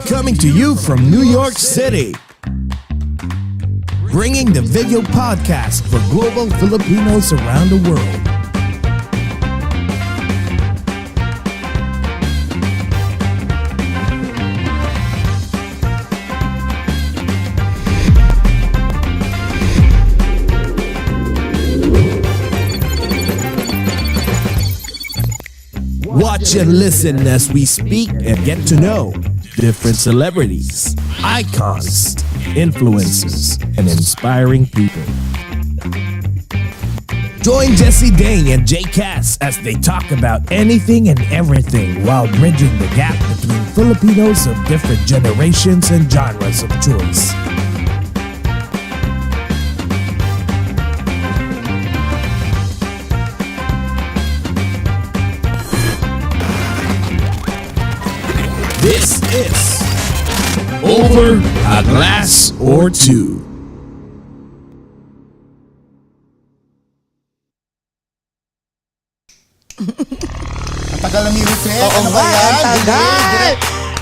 Coming to you from New York City. Bringing the video podcast for global Filipinos around the world. Watch and listen as we speak and get to know different celebrities, icons, influencers, and inspiring people. Join Jesse Dane and Jay Cass as they talk about anything and everything while bridging the gap between Filipinos of different generations and genres of choice. This is Over a Glass or Two. Ang tagal na music. Oo nga, ang tagal.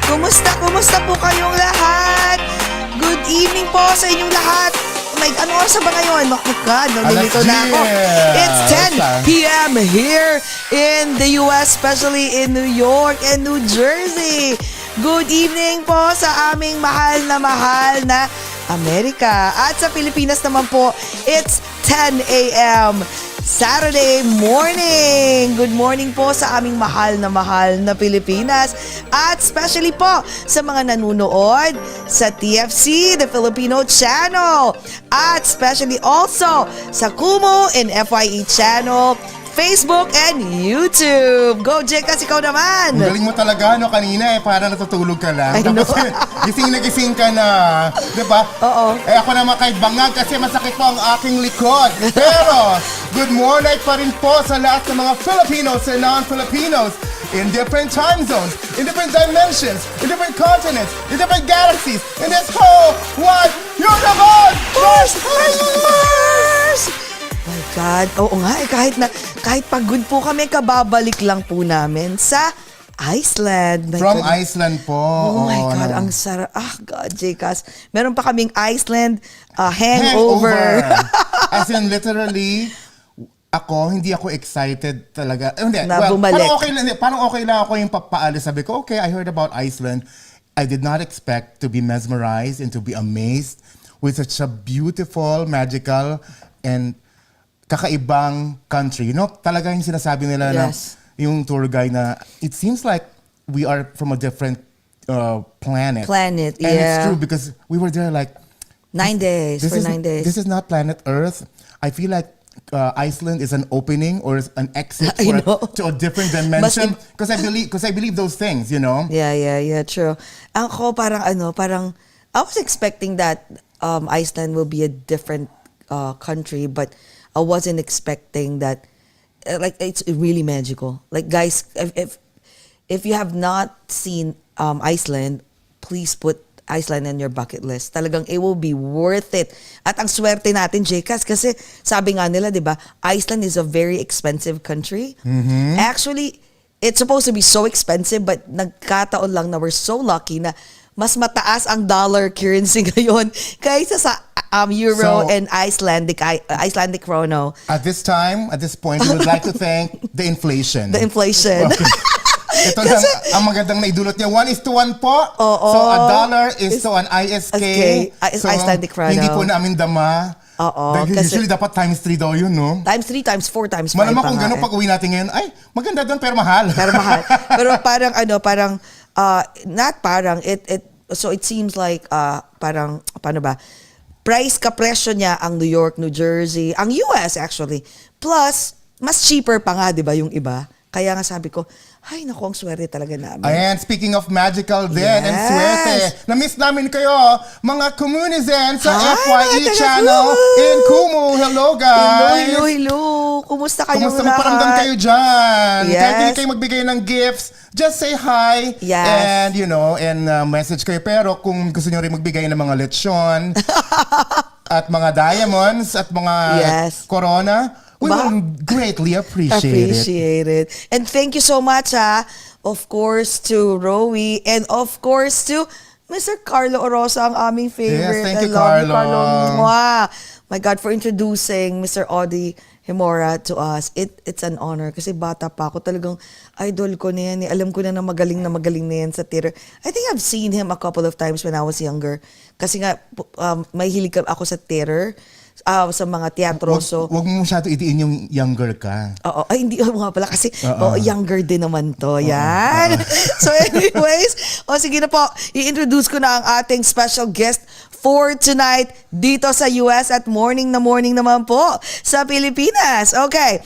Kumusta po kayong lahat? Good evening po sa inyong lahat. Ano oras ba ngayon? Oh my God, nalilito na ako. It's 10 p.m. here in the US, especially in New York and New Jersey. Good evening po sa aming mahal na Amerika. At sa Pilipinas naman po, it's 10 a.m. Saturday morning. Good morning po sa aming mahal na Pilipinas. At especially po sa mga nanonood sa TFC, the Filipino Channel. At especially also sa Kumu and FYE Channel, Facebook and YouTube. Go, Jekas, ikaw naman. Ang galing mo talaga, no? Kanina, parang natutulog ka lang. Tapos, gising ka na. Diba? Oo. Ako naman kahit bangag kasi masakit po ang aking likod. Pero, good morning pa rin po sa lahat ng mga Filipinos and non-Filipinos in different time zones, in different dimensions, in different continents, in different galaxies, in this whole wide universe! My God. Oo nga, kahit pagod po kami, kababalik lang po namin sa Iceland. From Iceland po. Oh my God, ang sarap. God, Jekas. Meron pa kaming Iceland hangover. As in, literally, hindi ako excited talaga. Bumalik. Parang okay lang ako yung papaalis. Sabi ko, okay, I heard about Iceland. I did not expect to be mesmerized and to be amazed with such a beautiful, magical, and kakaibang country. You know, talaga yung sinasabi nila na yung tour guide na it seems like we are from a different planet. And it's true because we were there like 9 days. This is not planet Earth. I feel like Iceland is an opening or an exit to a different dimension because I believe those things, you know. Yeah, true. Ako parang I was expecting that Iceland will be a different country, but I wasn't expecting that. Like, it's really magical. Like, guys, if you have not seen Iceland, please put Iceland on your bucket list. Talagang it will be worth it. At ang swerte natin, Jekas, kasi sabi nga nila, di ba, Iceland is a very expensive country. Mm-hmm. Actually, it's supposed to be so expensive, but nagkataon lang na we're so lucky na mas mataas ang dollar currency ngayon kaysa sa euro and Icelandic krono. At this point, we would like to thank the inflation. Okay. Ito lang, ang magandang naidulot niya, 1:1 po. So, a dollar is to an ISK. So, Icelandic krono. Hindi po namin dama. Usually, dapat times 3 daw yun, no? Times 3, times 4, times 5. Malamang kung gano'n pag uwi natin ngayon, ay, maganda doon, pero mahal. Pero so it seems like, paano ba? Price presyo niya ang New York, New Jersey, ang US actually. Plus, mas cheaper pa nga, di ba, yung iba? Kaya nga sabi ko, ay, naku, ang swerte talaga namin. Ayan, speaking of magical din and swerte, na-miss namin kayo, mga communizens sa FYE Channel in Kumu. Hello, guys! Hello! Kumusta kayong lahat? Kumusta paramdam kayo dyan? Kahit hindi kayo magbigay ng gifts, just say hi. And, message kayo. Pero kung gusto nyo rin magbigay ng mga lechon at mga diamonds at mga corona, we will greatly appreciate it. And thank you so much, of course, to Rowie and of course to Mr. Carlo Orosa ang aming favorite. Yes, thank you, I love you, Carlo. Mwah. My God, for introducing Mr. Audie Gemora to us. It's an honor kasi bata pa ako. Talagang idol ko na yan. Alam ko na magaling na yan sa theater. I think I've seen him a couple of times when I was younger. Kasi nga, may hilig ako sa theater. Sa mga teatro. Wag mo masyado idiin yung younger ka. Oo. Ay, hindi nga pala kasi younger din naman to. Yan. So anyways, sige na po. I-introduce ko na ang ating special guest for tonight dito sa US at morning naman po sa Pilipinas. Okay.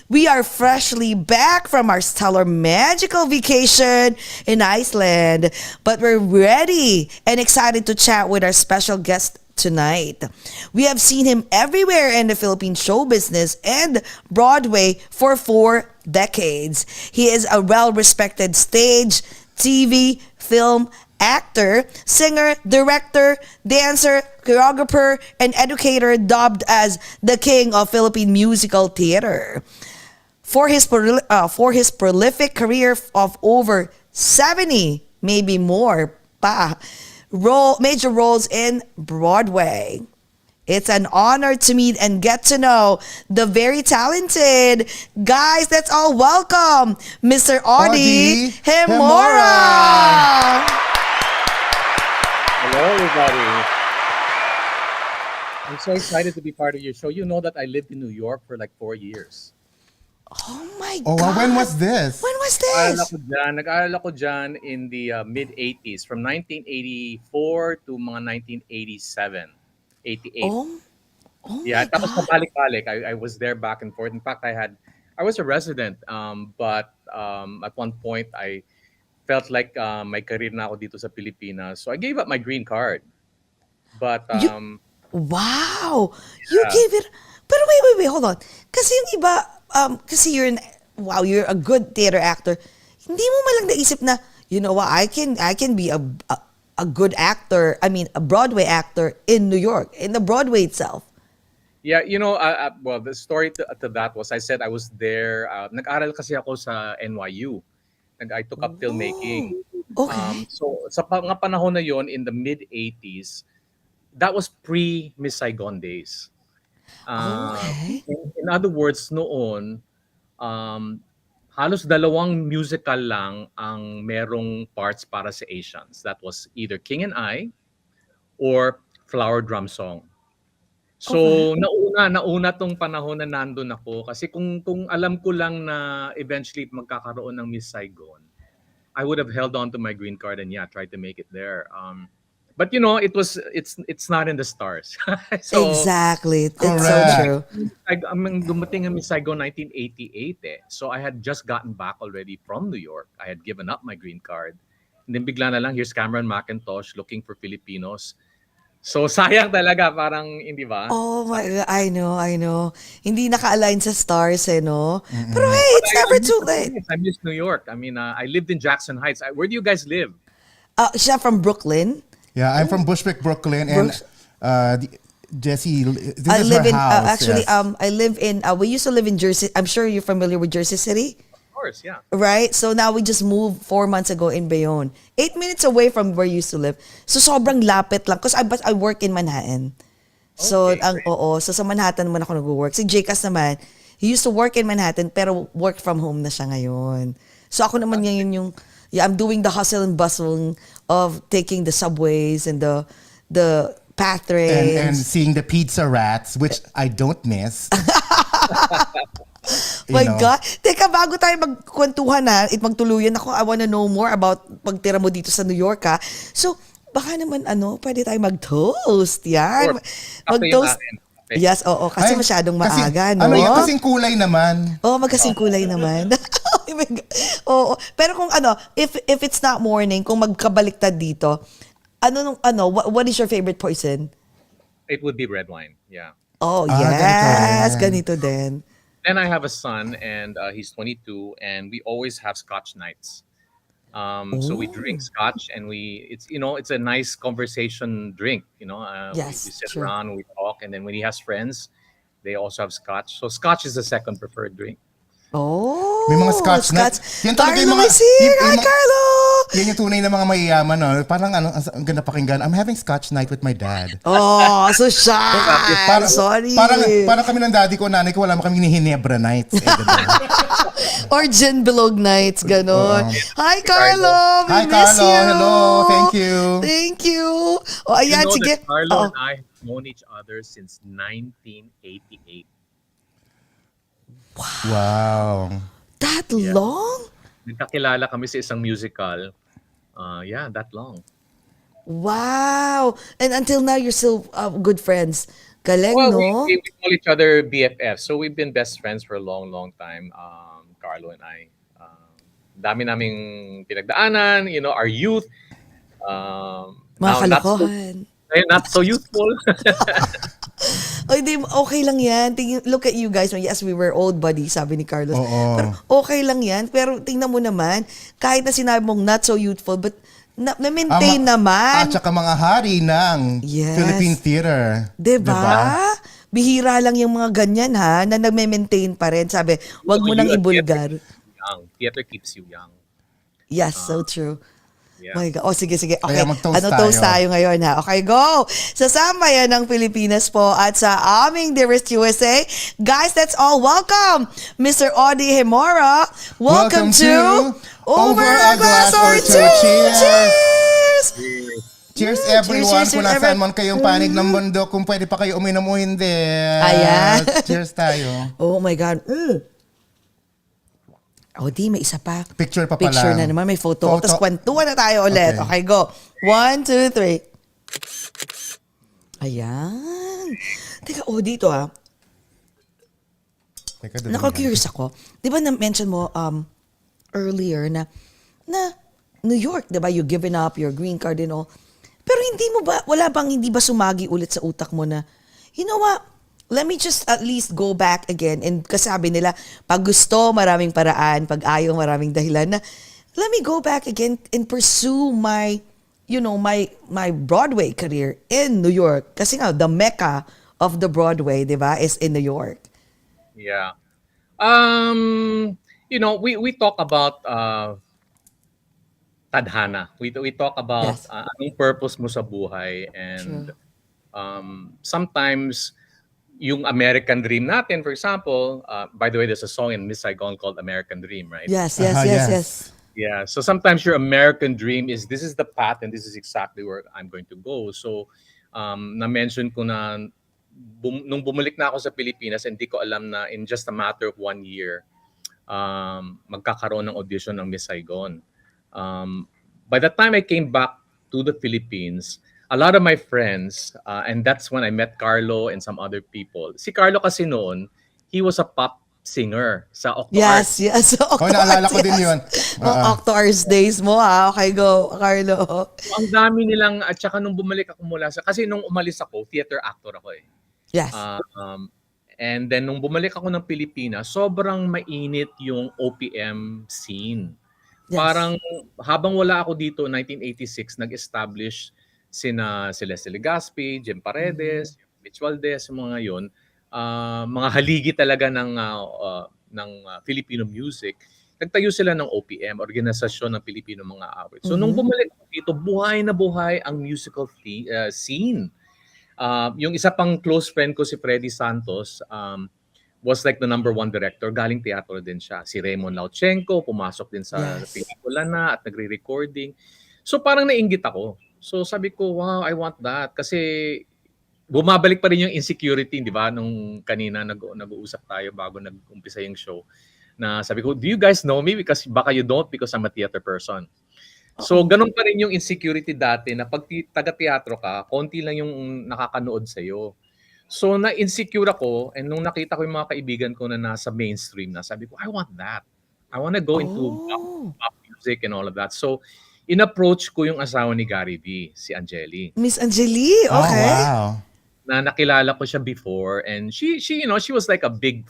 We are freshly back from our stellar magical vacation in Iceland, but we're ready and excited to chat with our special guest tonight. We have seen him everywhere in the Philippine show business and Broadway for 4 decades. He is a well-respected stage, TV, film, actor, singer, director, dancer, choreographer, and educator, dubbed as the king of Philippine musical theater. For his prolific career of over 70, maybe more pa, major roles in Broadway. It's an honor to meet and get to know the very talented guys. Let's all welcome Mr. Audie Gemora. Hello, everybody. I'm so excited to be part of your show. You know that I lived in New York for like 4 years. Oh my Oh, God. when was this? When was this? Nag-aaral ako dyan in the mid-80s, from 1984 to mga 1987, 88. Oh Yeah, my tapos God. pabalik-balik. I was there back and forth. In fact, I was a resident, but at one point I felt like my career na ako dito sa Pilipinas. So I gave up my green card. But Wow! You yeah. gave it... Pero wait, hold on. Kasi yung iba, kasi you're a good theater actor. Hindi mo malang naisip na, you know what, I can be a good actor, a Broadway actor in New York, in the Broadway itself. Yeah, well, the story to that was I said I was there. Nag-aral kasi ako sa NYU. I took up filmmaking. Okay. So sa mga panahon na yon in the mid-80s, that was pre-Miss Saigon days. Okay. In other words, noon, halos 2 musical lang ang merong parts para sa Asians. That was either King and I or Flower Drum Song. So, nauna tong panahon na nandun ako kasi kung alam ko lang na eventually magkakaroon ng Miss Saigon, I would have held on to my green card and tried to make it there. But it's not in the stars. So, Exactly. It's so Correct. true. dumating ang Miss Saigon 1988 eh. So I had just gotten back already from New York. I had given up my green card. And then bigla na lang, here's Cameron McIntosh looking for Filipinos. So sayang talaga, parang hindi ba? Oh my God, I know. Hindi naka-align sa stars no? Pero hey, it's never too late. I miss New York. I lived in Jackson Heights. Where do you guys live? Siya from Brooklyn. Yeah, I'm from Bushwick, Brooklyn, and Jessie, this I is live her in house. actually yes. I live in we used to live in Jersey. I'm sure you're familiar with Jersey City, Of course, yeah. right? So now we just moved 4 months ago in Bayonne. 8 minutes away from where you used to live. So sobrang lapit lang because I work in Manhattan. So Okay, great. so sa Manhattan naman ako nag-work. Si Jcas naman, he used to work in Manhattan pero work from home na siya ngayon. So ako naman ngayon yung I'm doing the hustle and bustle of taking the subways and the path trains. and seeing the pizza rats, which I don't miss. My You know. God. Teka, bago tayo magkwentuhan magtuluyan ako, I wanna know more about pagtira mo dito sa New York So, baka naman pwede tayo mag-toast. Yan. Sure. Kape Mag-toast. yung akin. Kape. Yes, kasi Ay, masyadong kasi- maaga, no? Ano yan? Kasing kulay naman. Magkasing kulay naman. Oh my God. Oo. Pero kung if it's not morning, kung magkabaliktad dito, what is your favorite poison? It would be red wine, yeah. Oh, ganito ganito din. Then I have a son, and he's 22, and we always have Scotch nights. So we drink Scotch, and it's a nice conversation drink. Yes, we sit true. around, we talk, and then when he has friends, they also have Scotch. So Scotch is the second preferred drink. Oh, May mga Scotch nuts. Yan talaga Carlo yung mga- is here. yung Hi, mga- Carlo! Yan yung tunay na mga mayayaman, no? Parang ang ganda pakinggan. I'm having Scotch night with my dad. Oh, so shy. Sorry. Parang kami ng daddy ko, nanay ko, wala mo kami ni Hinebra nights. Or gin bilog nights, ganon. Hi, Carlo. We Hi, miss Carlo. you. Hello. Thank you. Thank you. O, ayan, You know sige. that Carlo Oh. and I have known each other since 1988. Wow. That long? Nagkakilala kami sa isang musical. Yeah, that long. Wow. And until now, you're still good friends. Galing, Well, no? we call each other BFF. So we've been best friends for a long, long time, Carlo and I. Dami naming pinagdaanan, our youth. Mga Now, kalokohan. not so youthful. Ay, di, okay lang yan. Look at you guys. Yes, we were old buddies, sabi ni Carlos. Oo. Pero okay lang yan. Pero tingnan mo naman, kahit na sinabi mong not so youthful, but na-maintain naman. At saka mga hari ng Yes. Philippine Theater. Diba? Bihira lang yung mga ganyan ha, na nag-maintain pa rin. Sabi, wag mo nang ibulgar. Theater keeps you young. Yes, so true. Yeah. My God. Oh, sige. Okay. Kaya mag-toast Toast tayo. tayo ngayon ha. Okay, go! Sa sambayan ng Pilipinas po at sa aming Dearest USA. Guys, that's all. Welcome, Mr. Audie Gemora. Welcome to Over a Glass or Two. Cheers! Cheers everyone. cheers, Kung nasaan man kayong panig ng mundo, kung pwede pa kayo uminom o hindi. Ayan. Cheers tayo. Oh my God. Audie, may isa pa. Picture pa pala. Picture na naman, may photo. Photo. Tapos kwentuhan na tayo ulit. Okay, go. 1, 2, 3. Ayan. Teka, Audie, ito Teka, dali Naka-curious ako. Di ba na-mention mo earlier na New York, di ba? You given up your green card and all. Pero wala bang hindi ba sumagi ulit sa utak mo na, you know what? Let me just at least go back again. And kasabi nila, pag gusto, maraming paraan. Pag ayaw, maraming dahilan na, let me go back again and pursue my Broadway career in New York. Kasi nga, the mecca of the Broadway, di ba, is in New York. Yeah. We talk about tadhana. We talk about Yes. anong purpose mo sa buhay, and sometimes yung American dream natin, for example, by the way, there's a song in Miss Saigon called American Dream, right? Yes. Yes. Yeah. So sometimes your American dream is, this is the path and this is exactly where I'm going to go. So na-mention ko na nung bumalik na ako sa Pilipinas, hindi ko alam na in just a matter of 1 year, magkakaroon ng audition ng Miss Saigon. By the time I came back to the Philippines, a lot of my friends, and that's when I met Carlo and some other people. Si Carlo kasi noon, he was a pop singer sa Octo Arts. Yes. Oh, naalala ko din yun. Octo Arts days mo ha. Okay, go, Carlo. Ang dami nilang, at saka nung bumalik ako mula kasi nung umalis ako, theater actor ako eh. Yes. And then nung bumalik ako ng Pilipinas, sobrang mainit yung OPM scene. Yes. Parang habang wala ako dito, 1986, nag-establish sila Legazpi, Jem Paredes, Mitch Valdez, yung mga yun, mga haligi talaga ng Filipino music. Nagtayo sila ng OPM, Organisasyon ng Pilipino Mga Awit. So nung bumalik ako dito, buhay na buhay ang musical scene. Yung isa pang close friend ko, si Freddy Santos, was like the #1 director. Galing teatro din siya. Si Raymond Lauchenko, pumasok din sa pelikula na at nagre-recording. So parang nainggit ako. So sabi ko, wow, I want that. Kasi bumabalik pa rin yung insecurity, di ba? Nung kanina nag-uusap tayo bago nag-umpisa yung show. Na sabi ko, do you guys know me? Because baka you don't, because I'm a theater person. So ganun pa rin yung insecurity dati na pag taga-teatro ka, konti lang yung nakakanood sa'yo. So na-insecure ako, and nung nakita ko yung mga kaibigan ko na nasa mainstream na, sabi ko, I want that. I want to go into pop music and all of that. So in-approach ko yung asawa ni Gary V, si Angeli. Miss Angeli, okay. Oh, wow. Na nakilala ko siya before, and she she was like a big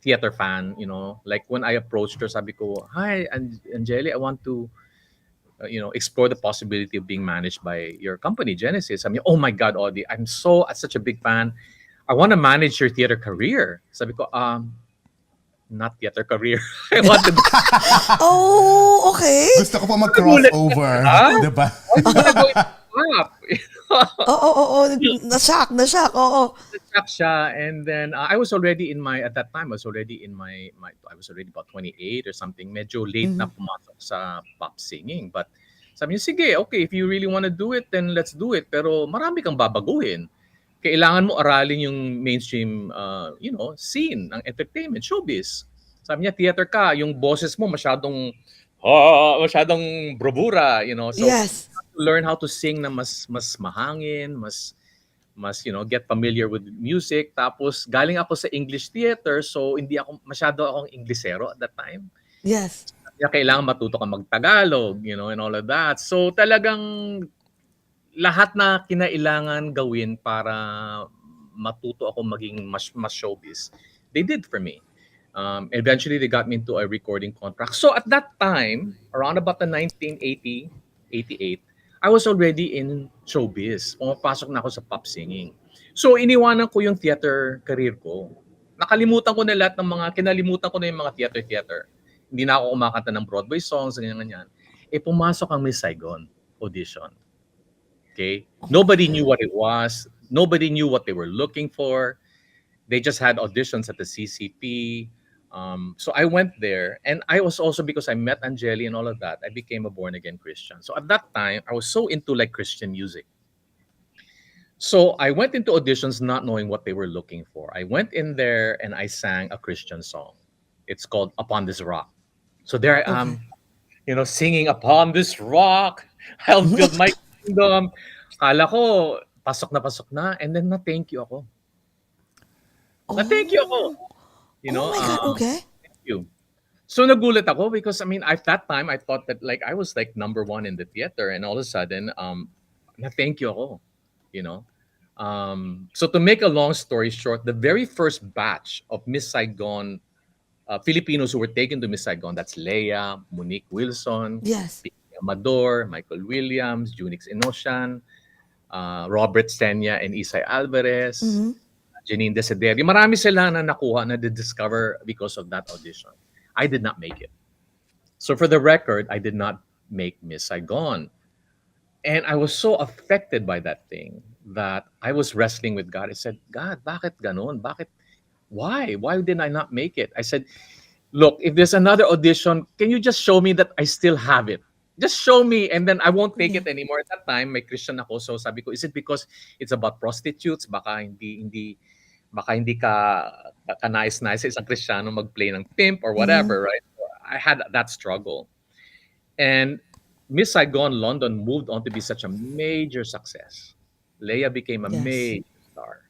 theater fan, Like when I approached her, sabi ko, "Hi, Angeli, I want to explore the possibility of being managed by your company, Genesis." I mean, oh my God, Audie, I'm such a big fan. I want to manage your theater career. Sabi ko, not theater career. I wanted Oh, okay. Gusto ko po mag-crossover. Ah? Diba? why do you wanna go into pop? Oo. Na-shock. Oo. Nag-shock siya, and then I was already in my, at that time, I was already in my I was already about 28 or something. Medyo late na pumasok sa pop singing. But sabi niya, sige, okay, if you really want to do it, then let's do it. Pero marami kang babaguhin. Kailangan mo aralin yung mainstream, scene ng entertainment, showbiz. Sabi niya, theater ka, yung boses mo masyadong bravura, So Yes. to learn how to sing na mas mahangin, mas get familiar with music. Tapos galing ako sa English theater, so hindi ako masyado akong Inglesero at that time. Yes. Kaya kailangan matuto ka mag-Tagalog, and all of that. So talagang lahat na kinailangan gawin para matuto ako maging mas showbiz, they did for me. Eventually, they got me into a recording contract. So at that time, around about the 1980, 88, I was already in showbiz. Pumapasok na ako sa pop singing. So iniwanan ko yung theater career ko. Kinalimutan ko na yung mga theater. Hindi na ako kumakanta ng Broadway songs, ganyan. Pumasok ang Miss Saigon audition. Okay? Nobody knew what it was. Nobody knew what they were looking for. They just had auditions at the CCP. So I went there, and I was also, because I met Angeli and all of that, I became a born-again Christian. So at that time, I was so into Christian music. So I went into auditions not knowing what they were looking for. I went in there and I sang a Christian song. It's called Upon This Rock. So there I am, singing Upon This Rock, I'll build my kingdom. Kala ko, pasok na, and then na-thank you ako. Na-thank you ako. Oh my God, okay. Thank you. So nagulat ako because at that time I thought that I was number one in the theater, and all of a sudden na-thank you ako, So to make a long story short, the very first batch of Miss Saigon Filipinos who were taken to Miss Saigon, that's Leia, Monique Wilson, Yes. Amador, Michael Williams, Junix Inosian, Robert Senya and Isay Alvarez, Janine Desiderio. Marami sila na nakuha na discover because of that audition. I did not make it. So for the record, I did not make Miss Saigon. And I was so affected by that thing that I was wrestling with God. I said, God, bakit ganon? Why? Why did I not make it? I said, look, if there's another audition, can you just show me that I still have it? Just show me, and then I won't take it anymore. At that time, may Christian ako, so sabi ko, is it because it's about prostitutes? Baka hindi ka kanais-nais sa isang Kristiyano mag-play ng pimp or whatever, right? I had that struggle. And Miss Saigon London moved on to be such a major success. Leia became a major star.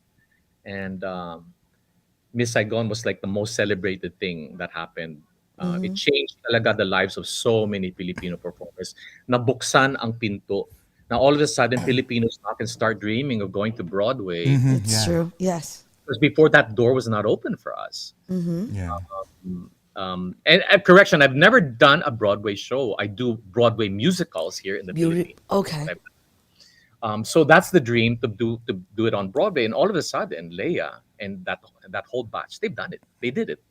And Miss Saigon was the most celebrated thing that happened. It changed talaga the lives of so many Filipino performers. Nabuksan ang pinto. Now all of a sudden, Filipinos now can start dreaming of going to Broadway. It's true. Yes. Because before that door was not open for us. Yeah. And correction, I've never done a Broadway show. I do Broadway musicals here in the Philippines. Okay. So that's the dream, to do it on Broadway. And all of a sudden, Leia and that whole batch, they've done it. They did it.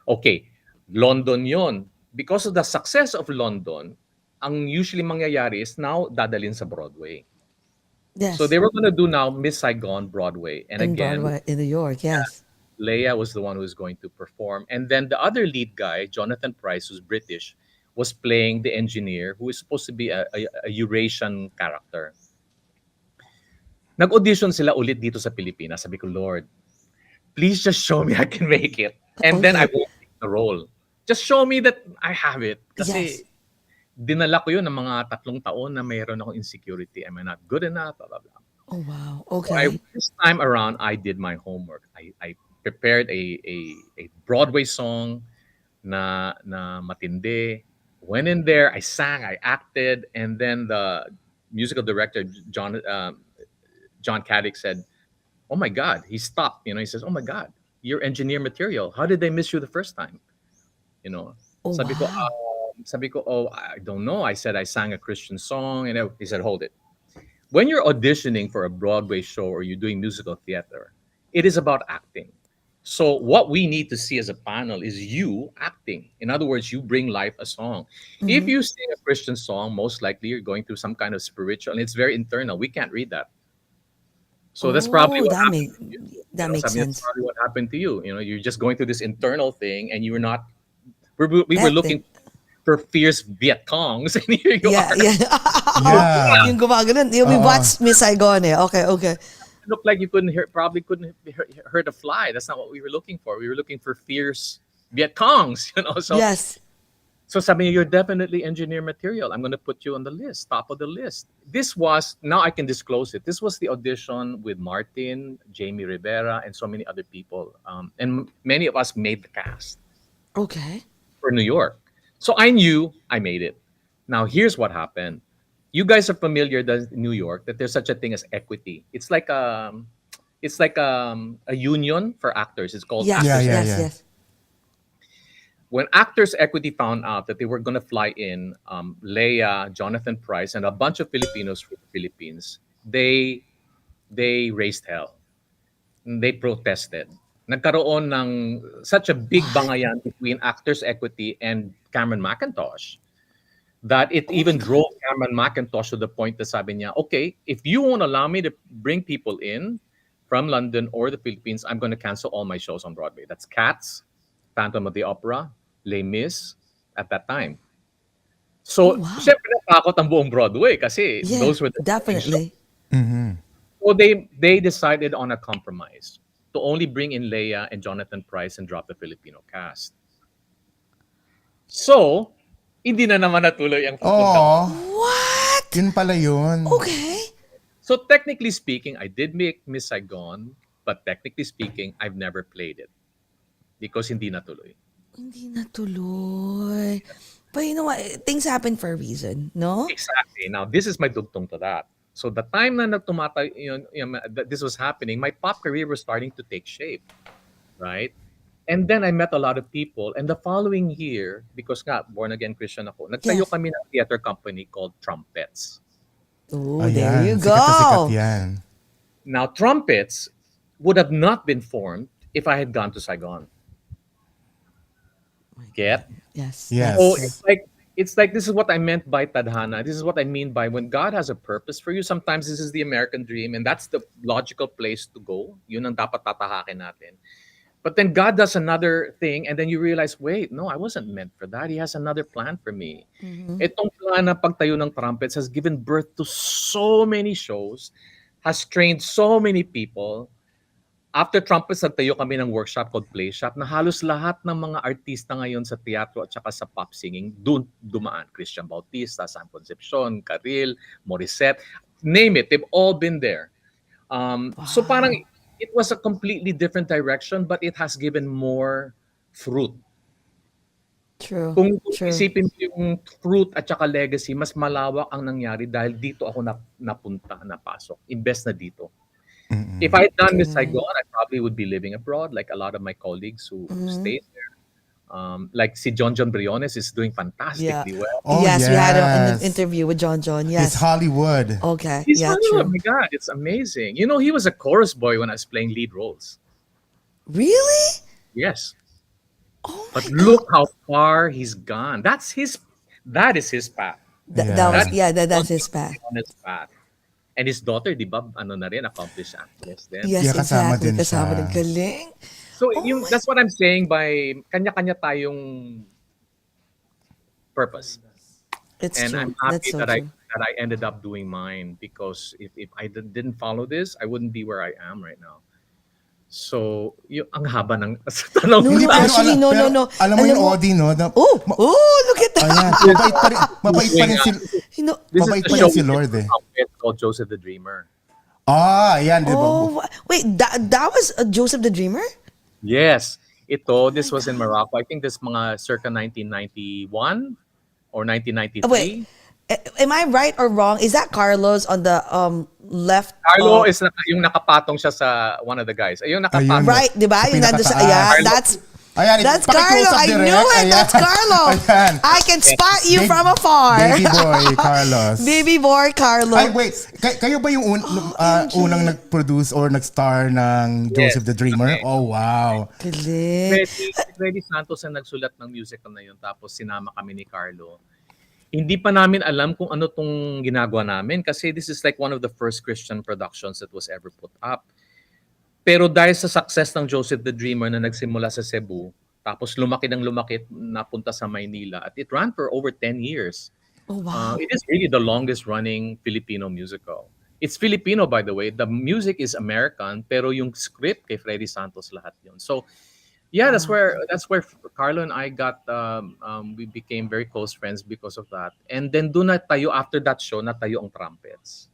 Okay, London yon. Because of the success of London, ang usually mangyayari is now dadalhin sa Broadway. Yes. So they were going to do now Miss Saigon Broadway. And again, Broadway in New York, yes. Leia was the one who was going to perform. And then the other lead guy, Jonathan Price, who's British, was playing the engineer, who is supposed to be a Eurasian character. Nag-audition sila ulit dito sa Pilipinas. Sabi ko, Lord, please just show me I can make it. And then I will take the role. Just show me that I have it. Kasi dinala ko yun ng mga 3 taon na mayroon akong insecurity. Am I not good enough? Blah, blah, blah. Oh, wow. Okay. So this time around, I did my homework. I prepared a Broadway song na matindi. Went in there, I sang, I acted, and then the musical director, John Caddick, said, oh my God, he stopped. He says, oh my God, you're engineer material. How did they miss you the first time? Oh, Sabi ko, oh, I don't know. I said I sang a Christian song, and he said, hold it. When you're auditioning for a Broadway show or you're doing musical theater, it is about acting. So what we need to see as a panel is you acting. In other words, you bring life a song. If you sing a Christian song, most likely you're going through some kind of spiritual, and it's very internal. We can't read that. So that's probably Oh, what that happened make to you. that makes Sabi, that's sense. probably what happened to you. You're just going through this internal thing, and you were not. We were Acting. looking for fierce Viet Congs, and here you Yeah, are. yeah. Yeah. Yung gumagano. We watched Miss Saigon eh. Okay, okay. It looked like you probably couldn't hurt a fly. That's not what we were looking for. We were looking for fierce Viet Congs. So Yes. so sabi niya, you're definitely engineer material. I'm going to put you on the list, top of the list. This was, now I can disclose it. This was the audition with Martin, Jamie Rivera, and so many other people. And many of us made the cast Okay. for New York. So I knew I made it. Now here's what happened. You guys are familiar that in New York that there's such a thing as equity. It's like a union for actors. It's called Yes, Yeah, Actors. yeah, yes, yeah. yes. When Actors Equity found out that they were going to fly in Leia, Jonathan Price, and a bunch of Filipinos from the Philippines, they raised hell. They protested. Nagkaroon ng such a big bangayan between Actors Equity and Cameron McIntosh that it even drove Cameron McIntosh to the point that sabi niya, okay, if you won't allow me to bring people in from London or the Philippines, I'm going to cancel all my shows on Broadway. That's Cats, Phantom of the Opera, Les Mis at that time. Oh, So, wow. syempre natakot ang buong Broadway kasi Yeah, those were the shows. definitely. So they decided on a compromise to only bring in Leia and Jonathan Price and drop the Filipino cast. So, hindi na naman natuloy ang pupunta. Oh, What? yun pala yun. Okay. So technically speaking, I did make Miss Saigon, but technically speaking, I've never played it because hindi natuloy. Hindi natuloy. But you know what? Things happen for a reason, no? Exactly. Now, this is my dugtong to that. So the time na that this was happening, my pop career was starting to take shape, right? And then I met a lot of people. And the following year, because nga, born again Christian ako, nagtayo Yes. kami ng theater company called Trumpets. Oh, there you Ayan, sikat na sikat go. yan. Now, Trumpets would have not been formed if I had gone to Saigon. Get? Yes. Yes. Oh, it's like this is what I meant by tadhana. This is what I mean by when God has a purpose for you. Sometimes this is the American dream, and that's the logical place to go. Yun ang dapat tatahakin natin. But then God does another thing, and then you realize, wait, no, I wasn't meant for that. He has another plan for me. Itong plan na pagtayo ng Trumpets has given birth to so many shows, has trained so many people. After Trumpets, nagtayo kami ng workshop called Play Shop na halos lahat ng mga artista ngayon sa teatro at saka sa pop singing dun dumaan. Christian Bautista, Sam Concepcion, Carril, Morissette, name it, they've all been there. So parang it was a completely different direction, but it has given more fruit. True. Kung True. isipin mo yung fruit at saka legacy, mas malawak ang nangyari dahil dito ako napunta, napasok. Imbes na dito. If I had done Miss Saigon, I probably would be living abroad, like a lot of my colleagues who stayed there. Like si John Briones is doing fantastically well. Oh, yes, we had an yes. interview with John. It's Yes. Hollywood. Okay. He's Yeah, oh true. my God, it's amazing. He was a chorus boy when I was playing lead roles. Really? Yes. Oh my But look how far he's gone. That is his path. That's his path. On his path. And his daughter, di ba, na rin, accomplished actress din. Yes, Yeah, kasama exactly. din Kasama siya. din. Galing. So that's what I'm saying by kanya-kanya tayong purpose. It's And true. I'm That's happy so that true. I ended up doing mine because if I didn't follow this, I wouldn't be where I am right now. So, ang haba ng tanong. No, Hindi, pero actually, no. Alam mo Alam yung mo- Audie, no? Look at that. Ayan, mabait pa rin si, You know, This mabait is pa the rin show si Lord eh. called Joseph the Dreamer. Ayan, di ba? wait, that was Joseph the Dreamer? Yes. This was in Morocco. I think this mga circa 1991 or 1993. Wait. Am I right or wrong? Is that Carlos on the left? Carlo is yung nakapatong siya sa one of the guys. Ayun nakapatong. Ayun. Right, di ba? Sa Yung nandun sa, pinakataas. yeah, Carlo- that's Ayan, That's paki-close Carlo. up I direct. knew it. Ayan. That's Carlo. Ayan. I can spot you Big- from afar. Baby boy, Carlos. Baby boy, Carlo. Ay, wait. Kayo ba yung MJ. unang nag-produce or nag-star ng Yes, Joseph the Dreamer? kami. Oh, wow. Galing. Freddy Santos ang nagsulat ng musical na yun, tapos sinama kami ni Carlo. Hindi pa namin alam kung ano tong ginagawa namin kasi this is like one of the first Christian productions that was ever put up. Pero dahil sa success ng Joseph the Dreamer na nagsimula sa Cebu, tapos lumaki ng lumaki, napunta sa Maynila, at it ran for over 10 years. Oh, wow. It is really the longest running Filipino musical. It's Filipino, by the way. The music is American, pero yung script kay Freddy Santos lahat yun. So, yeah, that's where Carlo and I got we became very close friends because of that. And then doon na tayo, after that show, natayo ang Trumpets.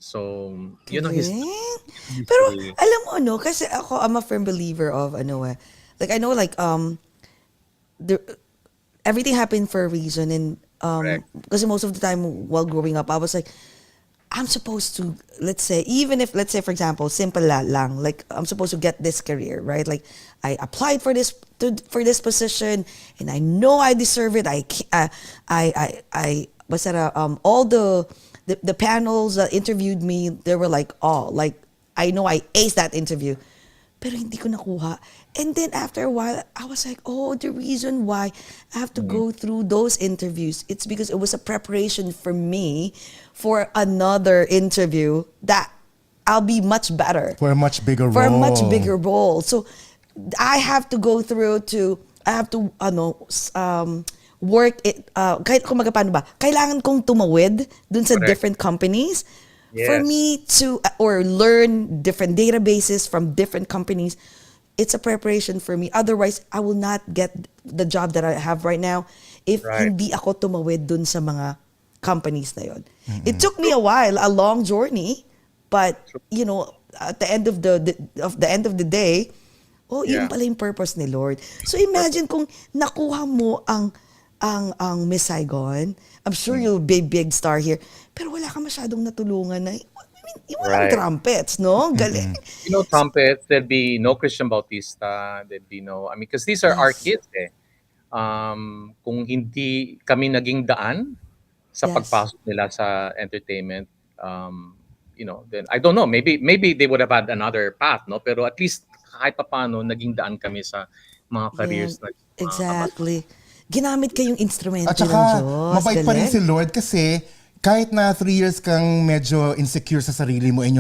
So, you know, his Galing. Pero alam mo ano, kasi ako I'm a firm believer of like I know like the, everything happened for a reason, and Correct. kasi most of the time while growing up I was like I'm supposed to, let's say, even if, let's say, for example, simple lang, like, I'm supposed to get this career, right? Like, I applied for this position, and I know I deserve it. What's that? All the panels that interviewed me, they were like, oh, like, I know I aced that interview, pero hindi ko nakuha. And then after a while, I was like, oh, the reason why I have to go through those interviews, it's because it was a preparation for me for another interview that I'll be much better. For a much bigger role. For a much bigger role. So I have to go through work it, kahit kumaga paano ba, kailangan kong tumawid dun sa Correct. different companies for Yes. me to, or learn different databases from different companies. It's a preparation for me. Otherwise, I will not get the job that I have right now if Right. hindi ako tumawid dun sa mga companies na yon. It took me a while, a long journey, but you know, at the end of the day, oh, yun Yeah. pala yung purpose ni Lord. So imagine kung nakuha mo ang Miss Saigon. I'm sure you'll be big star here. Pero wala ka masyadong natulungan na, yung walang Right. trumpets, no? Galing. You know, Trumpets, there'd be no Christian Bautista, there'd be no, I mean, because these are our kids eh. Kung hindi kami naging daan sa Yes. pagpasok nila sa entertainment, you know, then I don't know, maybe they would have had another path, no? Pero at least kahit paano naging daan kami sa mga careers Yeah, na exactly. Ginamit kayong instrumento At ng saka, Diyos. mabait pa rin Galing. si Lord kasi kahit na 3 years kang medyo insecure sa sarili mo and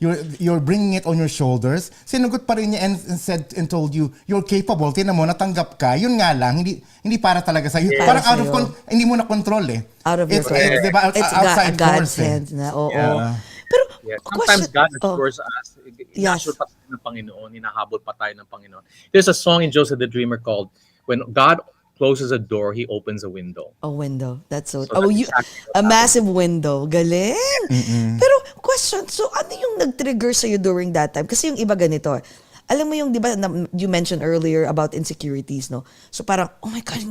you're bringing it on your shoulders, sinugot pa rin niya and said and told you, you're capable, tinan mo, natanggap ka. Yun nga lang, hindi para talaga sa'yo. Yes. Parang Para sa'yo. hindi mo na control eh. Out of your It's, control. diba, It's outside God's force eh. hands na, oo. Yeah. Pero, Yeah, question, sometimes God assures us, Yes. inassure pa tayo ng Panginoon, hinahabol pa tayo ng Panginoon. There's a song in Joseph the Dreamer called, when God closes a door, He opens a window. a window. That's so, So that's exactly what a happened. massive window. Galing. Pero, question, so ano yung nag-trigger sa'yo during that time? Kasi yung iba ganito eh. Alam mo yung, di ba, you mentioned earlier about insecurities, no? So parang, oh my God,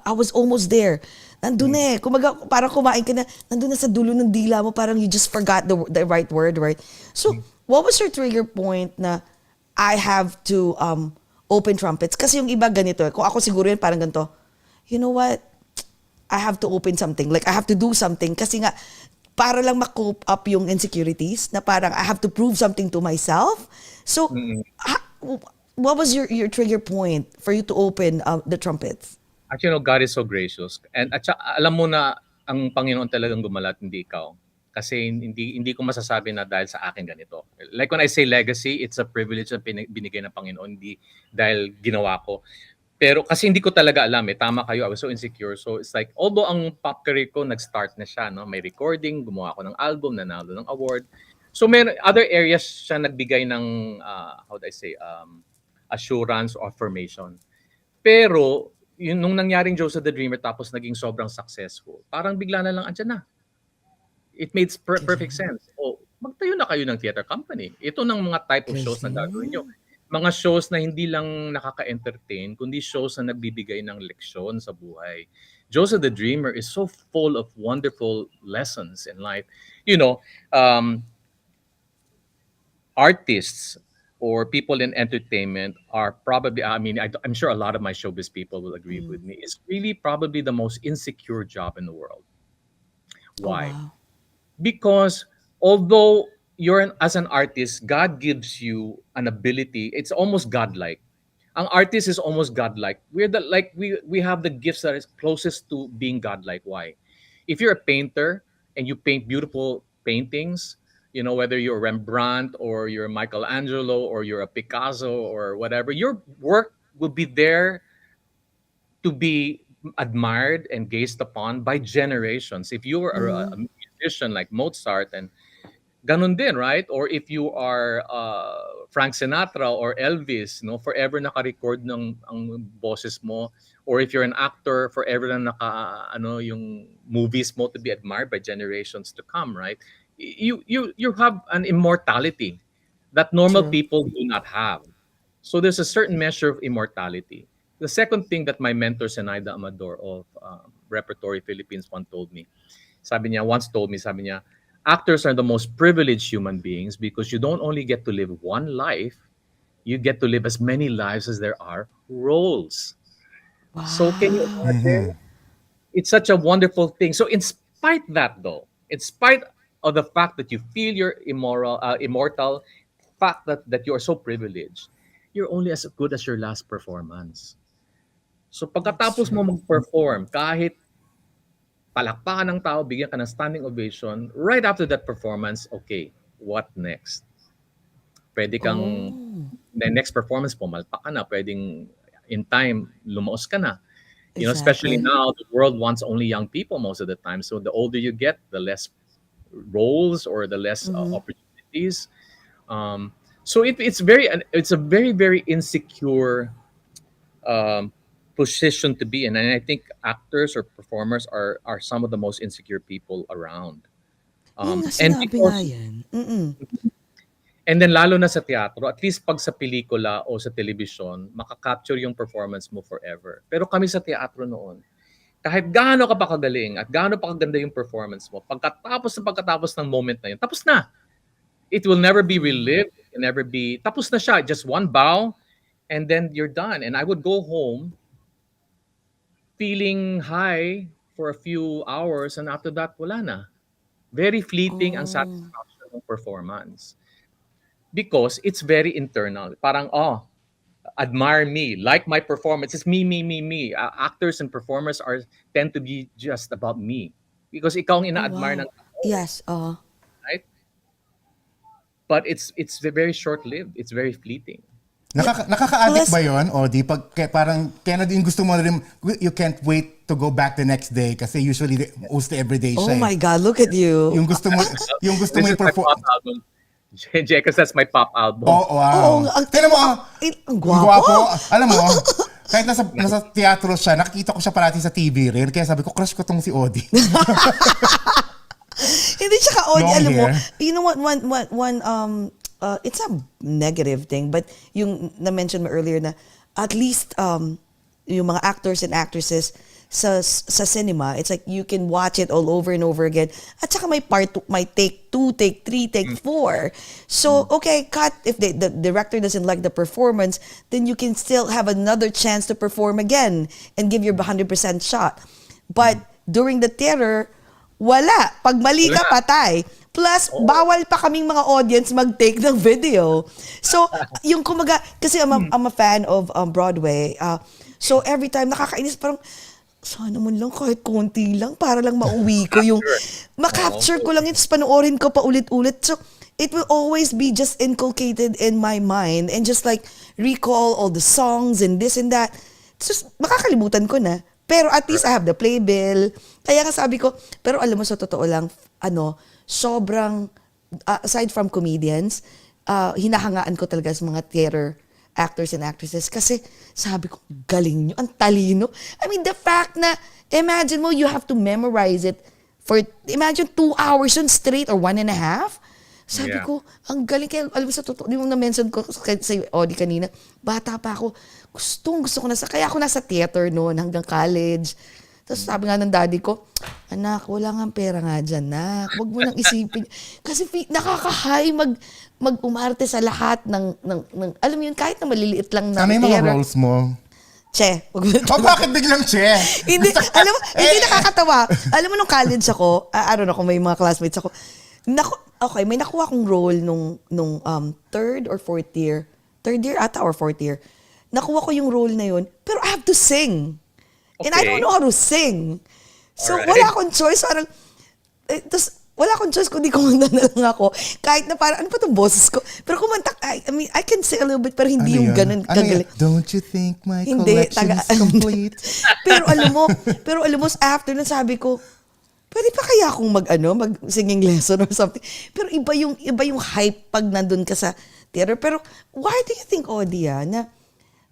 I was almost there. Nandun na eh. Kumaga, parang kumain ka na, nandun na sa dulo ng dila mo, parang you just forgot the right word, right? So, what was your trigger point na I have to open trumpets? Kasi yung iba ganito eh. Kung ako siguro yun, parang ganito, you know what? I have to open something. Like, I have to do something. Kasi nga, para lang ma-cope up yung insecurities na parang I have to prove something to myself. So, what was your trigger point for you to open the trumpets? Actually, you know, God is so gracious. And at saka, alam mo na ang Panginoon talagang gumalat, hindi ikaw. Kasi hindi ko masasabi na dahil sa akin ganito. Like when I say legacy, it's a privilege na binigay ng Panginoon, hindi dahil ginawa ko. Pero kasi hindi ko talaga alam eh. Tama kayo, I was so insecure. So it's like, although ang pop career ko, nag-start na siya. No? May recording, gumawa ako ng album, nanalo ng award. So may other areas siya nagbigay ng, how do I say, assurance or affirmation. Pero, yun, nung nangyaring Joseph the Dreamer tapos naging sobrang successful, parang bigla na lang andyan na. It made perfect sense. Oh, magtayo na kayo ng theater company. Ito ng mga type of shows na gagawin nyo. Mga shows na hindi lang nakaka-entertain, kundi shows na nagbibigay ng leksyon sa buhay. Joseph the Dreamer is so full of wonderful lessons in life. You know, artists or people in entertainment are probably, I mean, I'm sure a lot of my showbiz people will agree with me, is really probably the most insecure job in the world. Oh, Why? wow. Because although as an artist, God gives you an ability. It's almost godlike. Ang artist is almost godlike. We have the gifts that is closest to being godlike. Why? If you're a painter and you paint beautiful paintings, whether you're Rembrandt or you're Michelangelo or you're a Picasso or whatever, your work will be there to be admired and gazed upon by generations. If you are a musician like Mozart, and ganun din, right? Or if you are Frank Sinatra or Elvis, no, forever naka-record ng ang boses mo. Or if you're an actor, forever na yung movies mo to be admired by generations to come, right? You have an immortality that normal True. people do not have. So there's a certain measure of immortality. The second thing that my mentor, Senaida Amador of Repertory Philippines once told me, sabi niya, actors are the most privileged human beings because you don't only get to live one life, you get to live as many lives as there are roles. So can you Wow. imagine? It's such a wonderful thing. So in spite in spite of the fact that you feel you're immortal, fact that you are so privileged, you're only as good as your last performance. So pagkatapos mo mag-perform, kahit palakpakan ng tao, bigyan ka ng standing ovation, right after that performance, okay, what next? Pwede kang, the next performance, pumalpak ka na. Pwedeng in time, lumaos ka na. Especially Exactly. now, the world wants only young people most of the time. So the older you get, the less roles or the less opportunities. So it's a very, very insecure position to be in, and I think actors or performers are some of the most insecure people around. Yun nga, And sinabi nga because yan. and then lalo na sa teatro, at least pag sa pelikula o sa television, makakapture yung performance mo forever. Pero kami sa teatro noon, kahit gaano ka pa kagaling at gaano pa kaganda yung performance mo, pagkatapos ng moment na yun, tapos na. It will never be relived. It can never be, tapos na siya. Just one bow, and then you're done. And I would go home feeling high for a few hours, and after that, wala na. Very fleeting ang satisfaction ng performance. Because it's very internal. Parang, admire me, like my performance. It's me, me, me, me. Actors and performers tend to be just about me. Because ikaw ang Oh, ina-admire ng wow. tao, Yes. right? But it's very short-lived. It's very fleeting. Nakaka-addict Plus- ba yun, Audie? Parang, kaya na din gusto mo rin, you can't wait to go back the next day kasi usually, mostly everyday Oh siya. my God, look at you. Yung gusto mo, yung gusto mo This is my i-perform. pop album. Because that's my pop album. Oh, wow. Oo, Tignan mo, ang ang gwapo. gwapo. Alam mo, kahit nasa teatro siya, nakikita ko siya parati sa TV rin. Kaya sabi ko, crush ko tong si Audie. Hindi siya ka-Audie, Long alam mo, hair. you know what, it's a negative thing, but yung na-mention mo earlier na at least yung mga actors and actresses sa cinema, it's like you can watch it all over and over again. At saka may take 2, take 3, take 4. So, okay, cut. If the director doesn't like the performance, then you can still have another chance to perform again and give your 100% shot. But during the theater, wala. Pag mali ka, patay. Plus, bawal pa kaming mga audience mag-take ng video. So, yung kumaga, kasi I'm a fan of Broadway. So, every time, nakakainis, parang, sana mo lang kahit konti lang para lang mauwi ko yung ma-capture ko lang yun, tapos panoorin ko pa ulit-ulit. So, it will always be just inculcated in my mind and just like recall all the songs and this and that. Just makakalimutan ko na. Pero at least I have the playbill. Kaya nga sabi ko, pero alam mo sa totoo lang, sobrang, aside from comedians, hinahangaan ko talaga sa mga theater actors and actresses kasi sabi ko, galing nyo, ang talino. I mean, the fact na, imagine mo, you have to memorize it for, imagine 2 hours yun straight or 1.5. Sabi ko, ang galing. Kaya, alam mo sa totoo, yung na-mention ko sa Audie kanina, bata pa ako, gusto ko kaya ako nasa theater noon hanggang college. Tapos sabi nga ng daddy ko, anak, wala nga pera nga dyan, nak. Huwag mo nang isipin. Kasi nakaka-high mag-umarte sa lahat ng, alam mo yun, kahit na maliliit lang na Ano yung mga roles mo? Che. Bakit biglang che? Hindi, alam mo, hindi nakakatawa. Alam mo, nung college ako, I don't know kung may mga classmates ako, okay, may nakuha akong role nung third or fourth year. Third year ata or fourth year. Nakuha ko yung role na yun, pero I have to sing. And I don't know how to sing. So, wala akong choice. Parang, wala akong choice kundi kumanta na lang ako. Kahit na parang, ano pa itong boses ko? Pero kumanta, I mean, I can sing a little bit, pero hindi yung ganun kagaling. Don't you think my collection is complete? pero alam mo, after nun sabi ko, pwede pa kaya akong mag-singing lesson or something? Pero iba yung hype pag nandun ka sa theater. Pero why do you think, Audie, na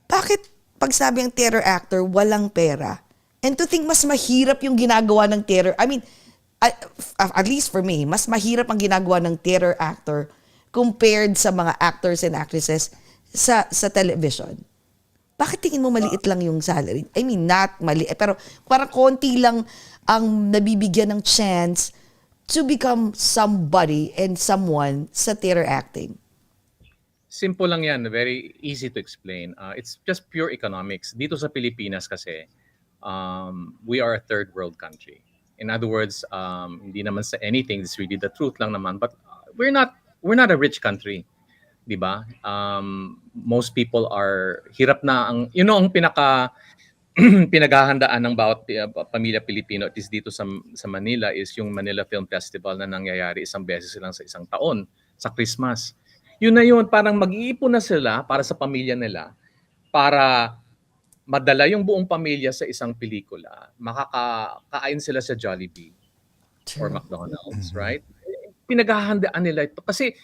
bakit pag sabi ang theater actor, walang pera? And to think mas mahirap yung ginagawa ng theater. I mean, at least for me, mas mahirap ang ginagawa ng theater actor compared sa mga actors and actresses sa television. Bakit tingin mo maliit lang yung salary? I mean, not maliit, pero parang konti lang ang nabibigyan ng chance to become somebody and someone sa theater acting. Simple lang yan, very easy to explain. It's just pure economics. Dito sa Pilipinas kasi, we are a third world country. In other words, hindi naman sa anything, it's really the truth lang naman. But we're not a rich country, di ba? Most people are hirap na ang pinaghahandaan ng bawat pamilya Pilipino at least dito sa Manila is yung Manila Film Festival na nangyayari isang beses lang sa isang taon sa Christmas. Yun na yun, parang mag-iipon na sila para sa pamilya nila para madala yung buong pamilya sa isang pelikula, makakain sila sa Jollibee or McDonald's, right? Pinaghahandaan nila ito. Kasi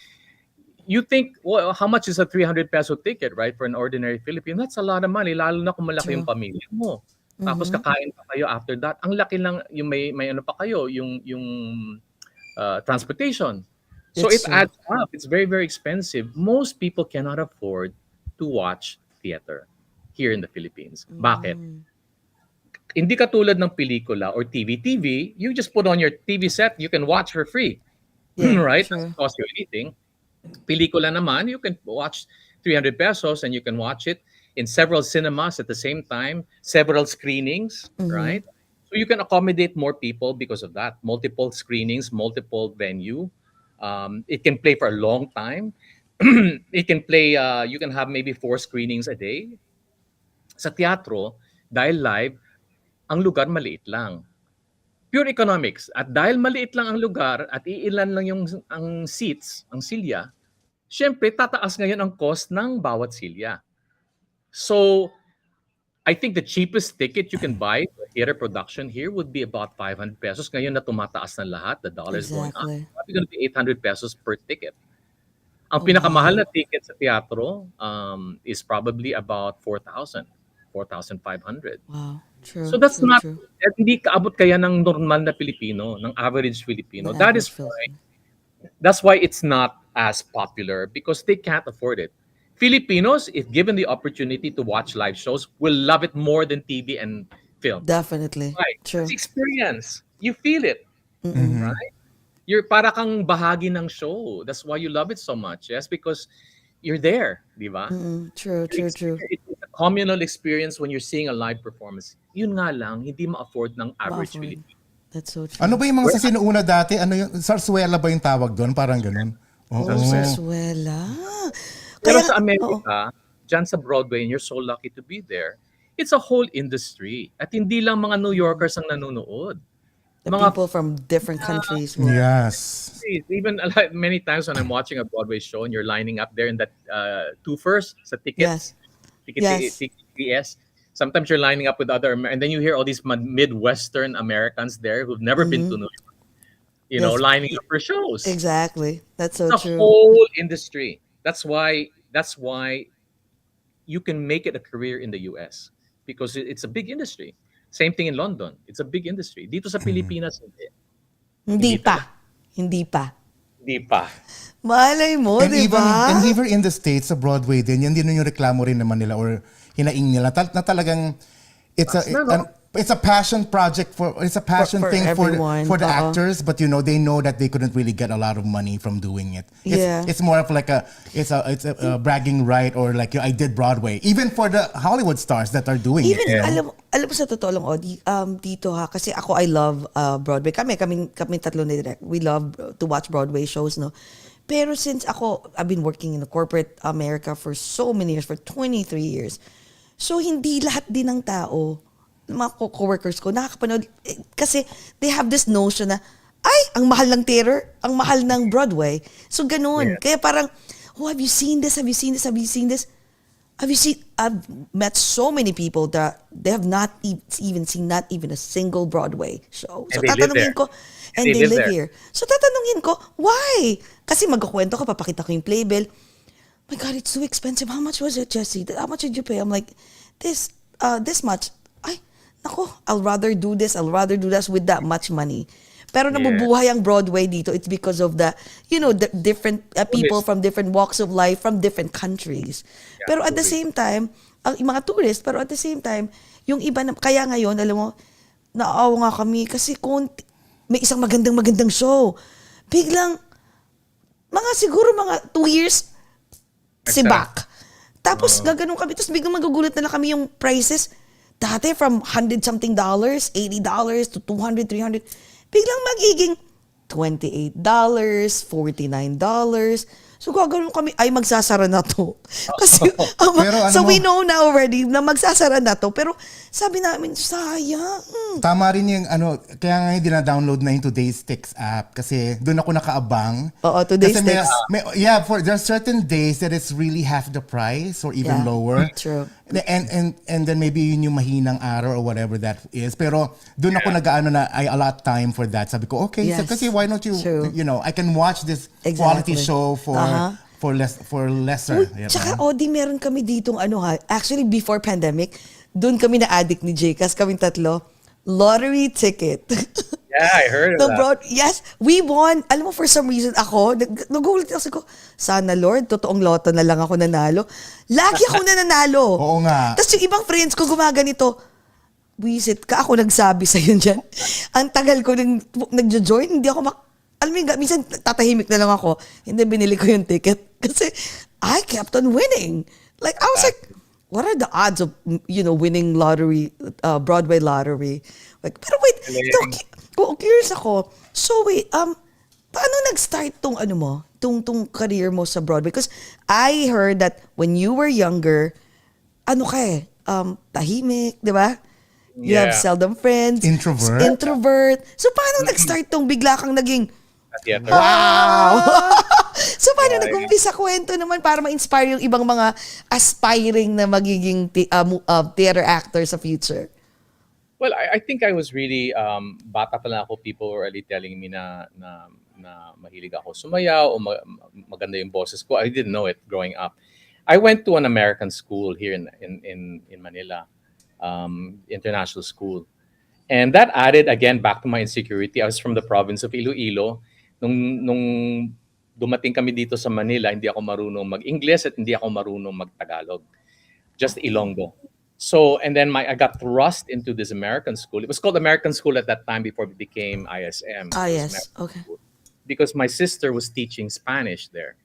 you think, well, how much is a 300 peso ticket, right? For an ordinary Filipino, that's a lot of money, lalo na kung malaki yung pamilya mo. Tapos kakain pa kayo after that. Ang laki lang, yung may ano pa kayo, yung transportation. So it adds up. It's very, very expensive. Most people cannot afford to watch theater here in the Philippines. Bakit? Hindi katulad ng pelikula or TV. TV, you just put on your TV set, you can watch for free. Right? Sure. Doesn't cost you anything. Pelikula naman, you can watch 300 pesos and you can watch it in several cinemas at the same time, several screenings, right? So you can accommodate more people because of that. Multiple screenings, multiple venue. It can play for a long time. It can play, you can have maybe 4 screenings a day. Sa teatro, dahil live, ang lugar maliit lang. Pure economics. At dahil maliit lang ang lugar at iilan lang ang seats, ang silya, syempre tataas ngayon ang cost ng bawat silya. So, I think the cheapest ticket you can buy for theater production here would be about 500 pesos. Ngayon na tumataas na lahat, the dollar is going up. Probably going to be 800 pesos per ticket. Ang pinakamahal na ticket sa teatro is probably about 4,000, 4,500. Wow, true. So that's true, not, true. hindi kaabot kaya ng normal na Pilipino, ng average Filipino. That's why it's not as popular because they can't afford it. Filipinos, if given the opportunity to watch live shows, will love it more than TV and film. Definitely. Right. True. It's experience. You feel it. Right? You're para kang bahagi ng show. That's why you love it so much. Yes, because you're there, di ba? True. It's a communal experience when you're seeing a live performance. Yun nga lang, hindi ma-afford ng average Filipino. That's so true. Ano ba yung mga sa sinuuna dati? Ano yung sarsuela ba yung tawag doon? Parang ganun. Sarsuela. Pero sa Amerika, dyan sa Broadway, and you're so lucky to be there, it's a whole industry. At hindi lang mga New Yorkers ang nanonood. The people from different countries. Yes. Even many times when I'm watching a Broadway show and you're lining up there in that two-first sa tickets, tickets. Sometimes you're lining up with and then you hear all these Midwestern Americans there who've never been to New York, lining up for shows. Exactly. That's so it's true. It's a whole industry. That's why you can make it a career in the US because it's a big industry. Same thing in London. It's a big industry. Dito sa Pilipinas, Hindi pa. Malay mo, di ba? And even in the States, sa Broadway din, yan din yung reklamo rin naman nila or hinaing nila na talagang Taas na, no? It's a passion project it's a passion For thing everyone. for the Oo. actors, but they know that they couldn't really get a lot of money from doing it. Yeah. It's more of like it's a bragging right, or like I did Broadway, even for the Hollywood stars that are doing Even, it. alam mo sa totoo lang, Audie, dito ha, kasi ako, I love Broadway. Kami tatlo ni Direk, we love to watch Broadway shows, no? Pero since I've been working in the corporate America for so many years, for 23 years. So, hindi lahat din ng tao, mga co-workers ko, nakakapanood. Kasi they have this notion na, ay, ang mahal ng theater, ang mahal ng Broadway. So, ganun. Yeah. Kaya parang, oh, have you seen this? Have you seen this? Have you seen this? I've met so many people that they have not even seen not even a single Broadway show. So And they live tatanungin there. ko, and they live here. So tatanungin ko, why? Kasi magkukwento ko, papakita ko yung playbill. My God, it's too expensive. How much was it, Jessie? How much did you pay? I'm like, this much. Ay, nako, I'll rather do this. I'll rather do this with that much money. Pero nabubuhay ang Broadway dito. It's because of the different people from different walks of life, from different countries. Yeah, Pero at the same time, yung mga tourists, pero at the same time, yung iba na, kaya ngayon, alam mo, naawa nga kami kasi may isang magandang show. Biglang, siguro mga 2 years, si back. Tapos gaganon kami. Tapos biglang magugulat na lang kami yung prices. Dati from $100-something, $80 to $200, $300. Biglang magiging $28, $49. So gagawin kami, ay magsasara na to. Kasi, Pero so we know now already na magsasara na to. Pero sabi namin, sayang. Tama rin yung kaya nga dina-download na yung Today's Sticks app kasi doon ako nakaabang. Oo, Today's Kasi Sticks. there are certain days that it's really half the price or even Yeah, lower. true. And then maybe yun yung mahinang araw or whatever that is. Pero doon ako nag-aano na I allot time for that. Sabi ko, okay, so Yes, kasi why don't you, true. I can watch this quality Exactly. show for lesser. Uy, tsaka Audie, meron kami ditong actually before pandemic, doon kami na-addict ni Jay, kasi kaming tatlo, lottery ticket. Yeah, I heard of that. Yes, we won. Alam mo, for some reason, nagugulat ako. Sana, Lord, totoong loto na lang ako nanalo. Lagi ako nananalo. Oo nga. Tapos yung ibang friends ko gumaganito, Wisit ka, ako nagsabi sa'yo dyan. Ang tagal ko nag-join, hindi ako alam mo, minsan tatahimik na lang ako. Hindi, binili ko yung ticket. Kasi I kept on winning. Like, I was like, what are the odds of, winning lottery, Broadway lottery? Like, pero wait, curious ako. So wait, paano nag-start tong tong career mo sa Broadway? Because I heard that when you were younger, tahimik, di ba? You have seldom friends. Introvert. So paano nag-start tong bigla kang naging, Theater. wow! So paano nag-umpisa kwento naman para ma-inspire yung ibang mga aspiring na magiging theater actor sa future? Well, I think I was really bata pa lang ako. People were already telling me na mahilig ako sumayaw o maganda yung boses ko. I didn't know it growing up. I went to an American school here in Manila, international school, and that added again back to my insecurity. I was from the province of Iloilo. Nung dumating kami dito sa Manila, hindi ako marunong mag-English at hindi ako marunong mag-Tagalog. Just Ilonggo. So, and then I got thrust into this American school. It was called American school at that time before it became ISM. Yes. Okay. Because my sister was teaching Spanish there.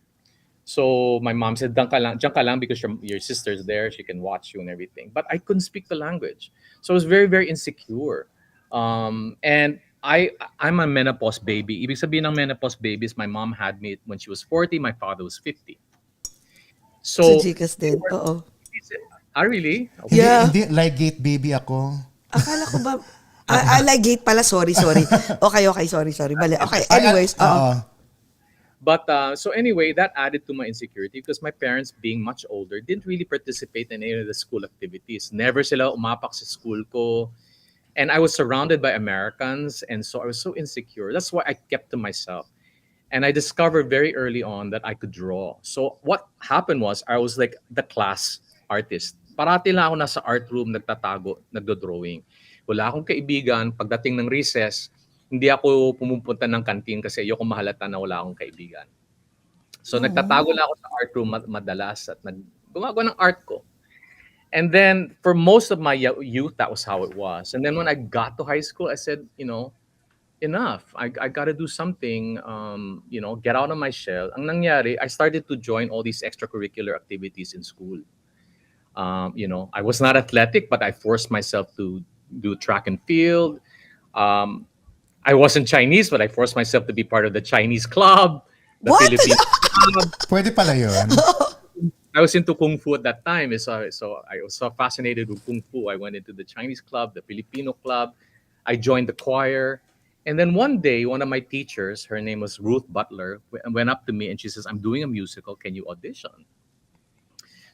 So my mom said, diyan ka lang because your sister's there. She can watch you and everything. But I couldn't speak the language. So I was very, very insecure. And I'm a menopause baby. Ibig sabihin ng menopause babies, my mom had me when she was 40, my father was 50. So Jikas din. Oo. Really? Okay. Yeah. Hindi, like gate baby ako. Akala ko ba, like gate pala, sorry. Okay, sorry. Bale, okay, anyways. But so anyway, that added to my insecurity because my parents, being much older, didn't really participate in any of the school activities. Never sila umapak sa school ko. And I was surrounded by Americans, and so I was so insecure. That's why I kept to myself. And I discovered very early on that I could draw. So what happened was I was like the class artist. Parati lang ako nasa art room, nagtatago, nagdo-drawing. Wala akong kaibigan. Pagdating ng recess, hindi ako pumupunta ng kantin kasi ayoko mahalata na wala akong kaibigan. So nagtatago lang ako sa art room madalas at gumagawa ng art ko. And then for most of my youth, that was how it was. And then when I got to high school, I said, enough. I got to do something, get out of my shell. Ang nangyari, I started to join all these extracurricular activities in school. I was not athletic, but I forced myself to do track and field. Um, I wasn't Chinese, but I forced myself to be part of the Chinese club, the What? Filipino club. Pwede pala yun. I was into Kung Fu at that time. So I was so fascinated with Kung Fu. I went into the Chinese club, the Filipino club. I joined the choir. And then one day, one of my teachers, her name was Ruth Butler, went up to me and she says, I'm doing a musical. Can you audition?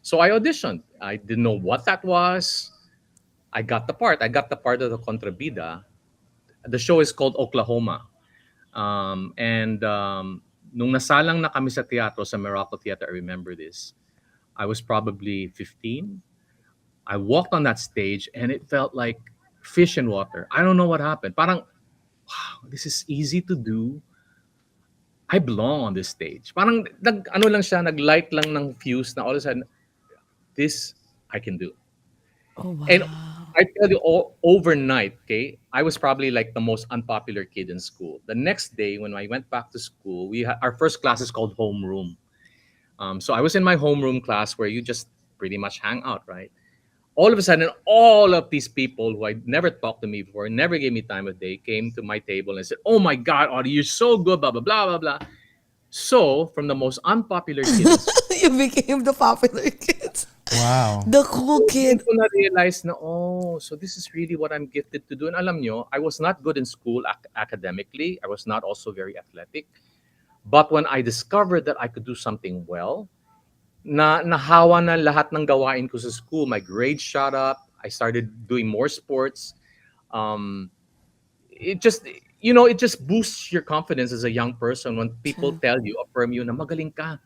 So I auditioned. I didn't know what that was. I got the part. I got the part of the contrabida. The show is called Oklahoma. And nung nasalang na kami sa teatro, sa Morocco Theater, I remember this. I was probably 15. I walked on that stage and it felt like fish in water. I don't know what happened. Parang, wow, this is easy to do. I belong on this stage. Parang, ano lang siya, nag-light lang ng fuse na all of a sudden, this I can do. Oh, wow. And I tell you, overnight, okay, I was probably like the most unpopular kid in school. The next day, when I went back to school, our first class is called homeroom. So I was in my homeroom class where you just pretty much hang out, right? All of a sudden, all of these people who I never talked to me before, never gave me time of day, came to my table and said, "Oh my God, Audie, you're so good, blah, blah, blah, blah, blah." So, from the most unpopular kids, You became the popular kid. Wow. The cool kid. ko na-realize na, so this is really what I'm gifted to do. And alam nyo, I was not good in school academically. I was not also very athletic. But when I discovered that I could do something well, nahawa na lahat ng gawain ko sa school. My grades shot up. I started doing more sports. It just boosts your confidence as a young person when people tell you, affirm you na magaling ka.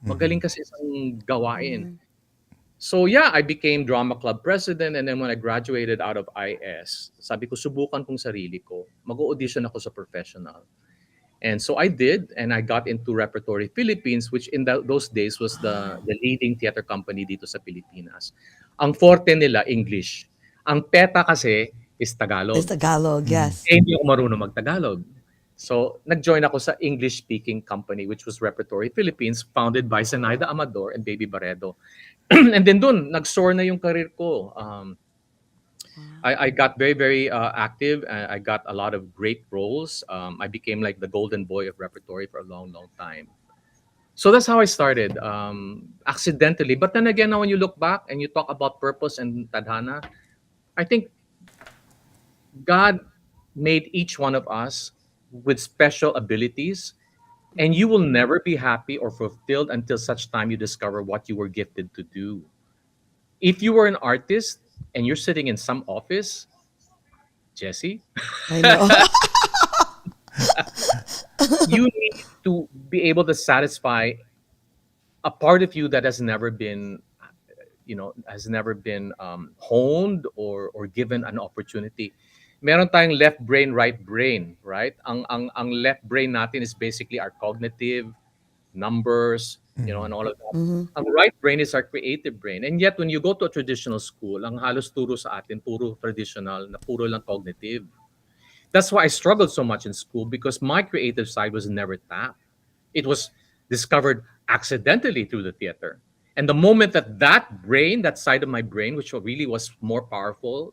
Magaling ka sa isang gawain. So yeah, I became drama club president, and then when I graduated out of IS, sabi ko subukan kong sarili ko. Mag-audition ako sa professional. And so I did, and I got into Repertory Philippines, which in those days was the leading theater company dito sa Pilipinas. Ang forte nila, English. Ang PETA kasi is Tagalog. It's Tagalog, yes. Eh, hindi ako marunong mag-Tagalog. So, nag-join ako sa English-speaking company, which was Repertory Philippines, founded by Zenaida Amador and Baby Barredo. And then dun, nag-soar na yung career ko. I got very, very active. I got a lot of great roles. I became like the golden boy of repertory for a long, long time. So that's how I started, accidentally. But then again, now when you look back and you talk about purpose and tadhana, I think God made each one of us with special abilities, and you will never be happy or fulfilled until such time you discover what you were gifted to do. If you were an artist and you're sitting in some office, Jesse, I know. you need to be able to satisfy a part of you that has never been, honed or given an opportunity. Meron tayong left brain, right brain, right? Ang left brain natin is basically our cognitive, numbers, and all of that. Ang right brain is our creative brain. And yet, when you go to a traditional school, ang halos turo sa atin, puro traditional, na puro lang cognitive. That's why I struggled so much in school, because my creative side was never tapped. It was discovered accidentally through the theater. And the moment that brain, that side of my brain, which really was more powerful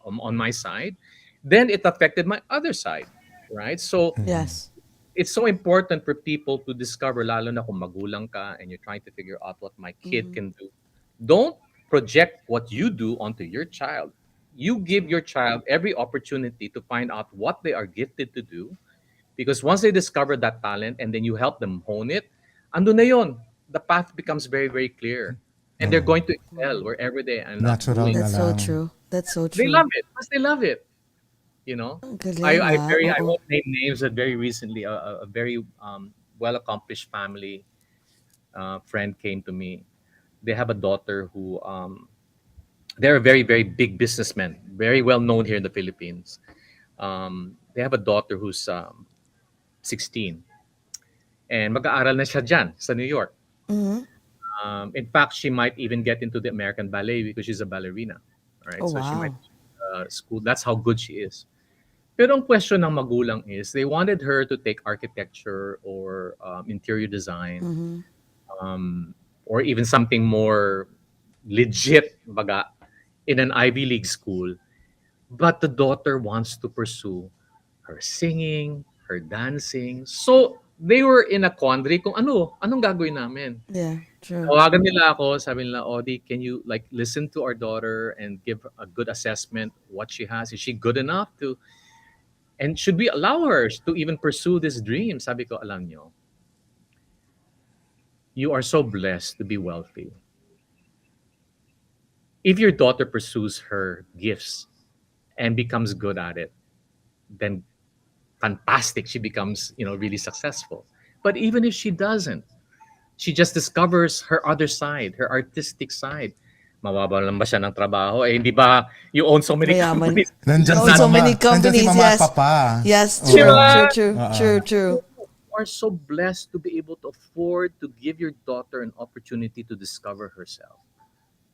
on my side, then it affected my other side, right? So Yes. it's so important for people to discover, lalo na kung magulang ka and you're trying to figure out what my kid can do. Don't project what you do onto your child. You give your child every opportunity to find out what they are gifted to do, because once they discover that talent and then you help them hone it, ando na yon. The path becomes very, very clear. And they're going to excel wherever they end up Natural doing. na That's so lang. true. That's so They true. love it because they love it. You know, Ang galing, I oo. won't name names, but very recently, a very well accomplished family friend came to me. They have a daughter who they're a very, very big businessman, very well known here in the Philippines. They have a daughter who's 16, and mag-aaral na siya dyan sa New York. In fact, she might even get into the American ballet because she's a ballerina. All right, Oh, so she might wow. school. That's how good she is. Pero ang question ng magulang is, they wanted her to take architecture or interior design, Mm-hmm. or even something more legit, baga, in an Ivy League school. But the daughter wants to pursue her singing, her dancing. So they were in a quandary kung anong gagawin namin. Yeah, true. Tawagan nila ako, sabi nila, Audie, can you like listen to our daughter and give a good assessment what she has? Is she good enough to, and should we allow her to even pursue this dream? Sabi ko, alam nyo, you are so blessed to be wealthy. If your daughter pursues her gifts and becomes good at it, then fantastic. She becomes, really successful. But even if she doesn't, she just discovers her other side, her artistic side. Mawawala lang ba siya ng trabaho? Eh, hindi ba you own so many Mayaman. companies? Nandyan Oh, si so mama, many nandyan si companies, mama at yes. papa. Yes, Oo. true, Diba? true. You are so blessed to be able to afford to give your daughter an opportunity to discover herself.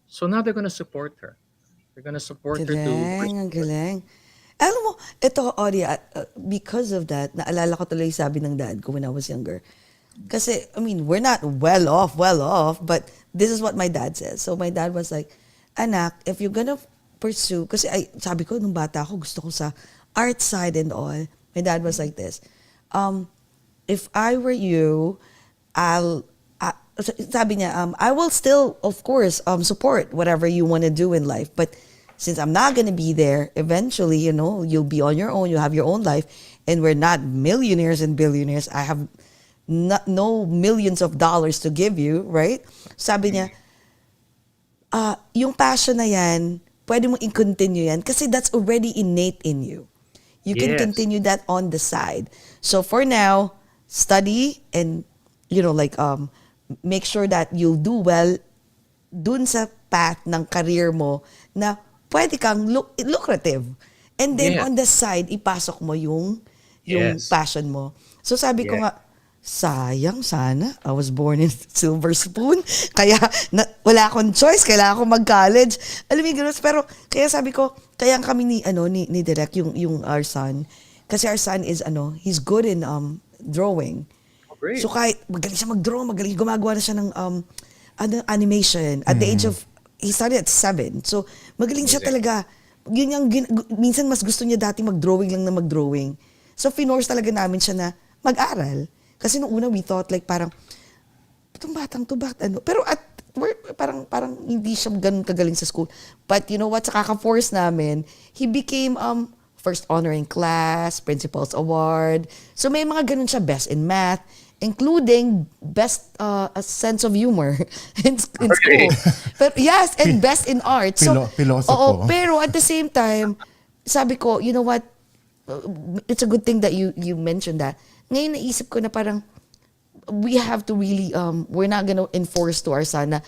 So now they're going to support her. They're going to support her to Galing, ang galing. Alam mo, ito, Audie, because of that, naalala ko tuloy yung sabi ng dad ko when I was younger. Kasi, I mean, we're not well off, but this is what my dad says. So my dad was like, anak, if you're gonna pursue, kasi sabi ko, nung bata ako, gusto ko sa art side and all. My dad was like this, if I were you, sabi niya, I will still, of course, support whatever you want to do in life. But since I'm not going to be there, eventually, you'll be on your own, you'll have your own life, and we're not millionaires and billionaires. I have no millions of dollars to give you, right? Sabi niya, yung passion na yan, pwede mo i-continue yan kasi that's already innate in you. You can Yes. continue that on the side. So for now, study and, make sure that you'll do well dun sa path ng career mo na pwede kang lucrative. And then Yes. on the side, ipasok mo yung Yes. passion mo. So sabi ko Yes. nga, sayang sana. I was born in silver spoon. Kaya wala akong choice. Kailangan ako mag-college. Alam mo yung ganun. Pero kaya sabi ko, kaya kami ni Direk, yung our son. Kasi our son is, he's good in drawing. Oh, great. So kahit magaling siya mag-draw, gumagawa na siya ng animation. At the age of, he started at 7. So magaling siya talaga. Yun yung, minsan mas gusto niya dati mag-drawing lang na mag-drawing. So finorce talaga namin siya na mag-aral. Kasi nung una we thought like parang, itong batang to, bakit ano? Pero parang hindi siya ganun kagaling sa school. But you know what, sa kaka-force namin, he became first honor in class, principal's award. So may mga ganun siya, best in math, including best sense of humor in school. But yes, and best in art. So, Philosopher. pero at the same time, sabi ko, you know what, it's a good thing that you mentioned that. Ngayon naisip ko na parang we have to really, we're not gonna enforce to our son na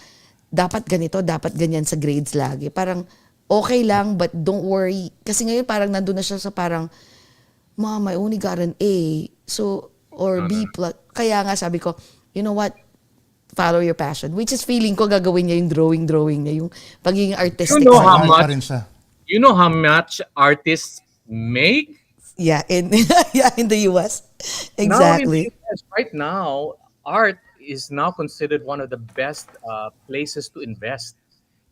dapat ganito, dapat ganyan sa grades lagi. Parang okay lang, but don't worry. Kasi ngayon parang nandun na siya sa parang, Mom, I only got an A. So, or B+. Kaya nga sabi ko, you know what? Follow your passion. Which is feeling ko gagawin niya yung drawing niya, yung pagiging artistic. You know how Art much- pa rin siya. You know how much artists make? Yeah, in the US. Now in Exactly. the US, right now, art is now considered one of the best places to invest.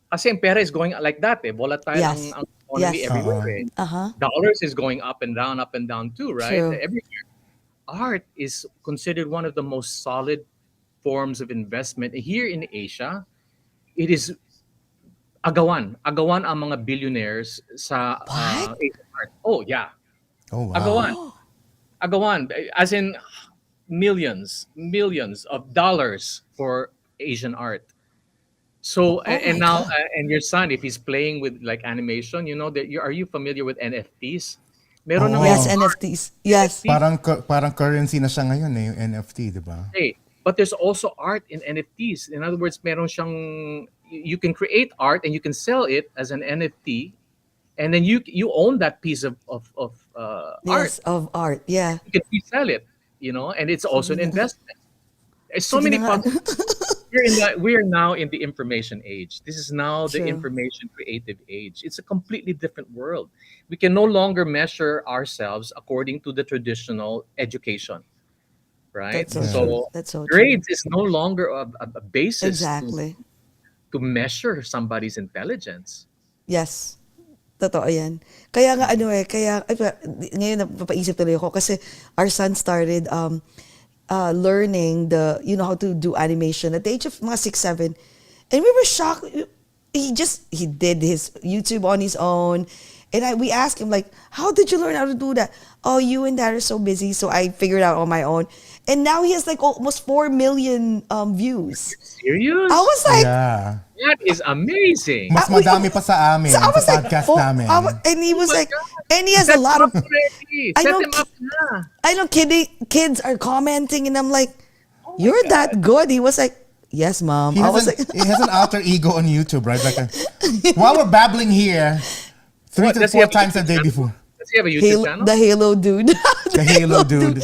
Kasi ang pera is going like that, volatile Yes. ang economy Yes. everywhere. Uh-huh. Dollars is going up and down too, right? True. Everywhere. Art is considered one of the most solid forms of investment. Here in Asia, it is agawan ang mga billionaires sa What? Asian art. Oh, yeah. Oh, wow. Agawan, as in millions of dollars for Asian art. So and my now God. and your son, if he's playing with like animation, are you familiar with NFTs? Meron na Oh. Yes, NFTs. Yes. Parang currency na siya ngayon yung NFT, di ba? Hey, but there's also art in NFTs. In other words, meron siyang, you can create art and you can sell it as an NFT, and then you own that piece of art. Yes, of art. Yeah. You can resell it, and it's also an investment. There's so Sige many na nga. we are now in the information age. This is now the True. information creative age. It's a completely different world. We can no longer measure ourselves according to the traditional education, right? That's so Yeah. true. So That's so true. grades is no longer a basis Exactly. to measure somebody's intelligence. Yes. Totoo yan. Kaya nga ano ngayon napapaisip tuloy ako kasi our son started learning how to do animation at the age of mga 6, 7. And we were shocked. He did his YouTube on his own. And we asked him like, how did you learn how to do that? Oh, you and Dad are so busy. So I figured out on my own. And now he has like almost 4 million views. Serious? I was like, Yeah. That is amazing. Mas madami pa sa amin, so I was sa like, podcast oh, namin. and he was my like, God. and he has Set a lot him of, up already. I Set know him up na. I know kids are commenting and I'm like, Oh my you're God. that good. He was like, yes, Mom. He I has, was an, like, he has an alter ego on YouTube, right? While we're babbling here, 3 to Does he 4 have a times a YouTube day channel? before. Does he have a YouTube channel? the Halo dude. The Halo dude.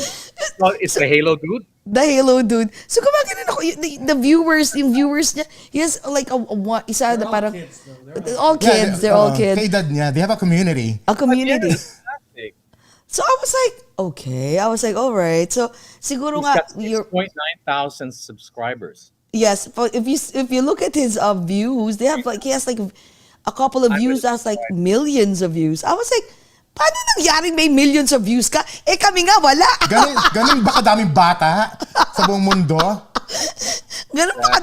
Well, it's the Halo dude. The Halo dude. So gumagano ako the viewers, yung viewers niya, he has like isa na parang all kids, they're all kids. Kay dad niya, they have a community. A community. Fantastic. So I was like, okay. I was like, all right. So siguro He's nga got 6.9 thousand subscribers. yes, but if you look at his views, he has like a couple of views that's like millions of views. I was like, paano nangyaring may millions of views ka? Eh kami nga wala. Ganun ba kadaming bata sa buong mundo? Ganun ba?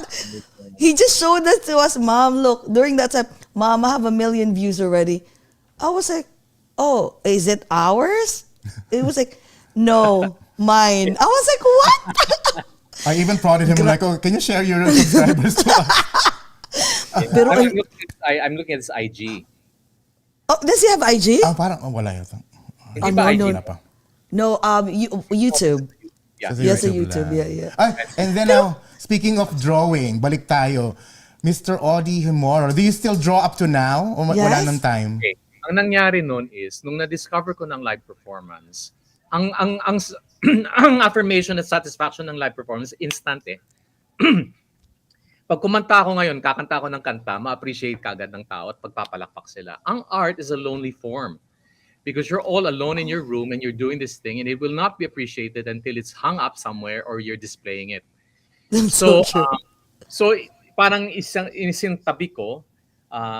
He just showed that to us, Mom. Look, during that time, Mom, I have 1 million views already. I was like, oh, is it ours? It was like, no, mine. I was like, what? I even prodded him like, oh, can you share your subscribers to us? Pero, I'm looking at his IG. oh, does he have IG? Parang wala yata. Hindi ba IG? Wala pa. No, YouTube. Yeah. Sa Yes, sa YouTube. lang. Yeah. And then now, speaking of drawing, balik tayo. Mr. Audie Gemora, do you still draw up to now? O wala Yes. ng time? Okay. Ang nangyari noon is nung na-discover ko ng live performance, ang ang affirmation at satisfaction ng live performance instant eh. Pag kumanta ako ngayon, kakanta ako ng kanta, ma-appreciate kagad ng tao at pagpapalakpak sila. Ang art is a lonely form because you're all alone in your room and you're doing this thing and it will not be appreciated until it's hung up somewhere or you're displaying it. That's So, so true. so parang isang tabi ko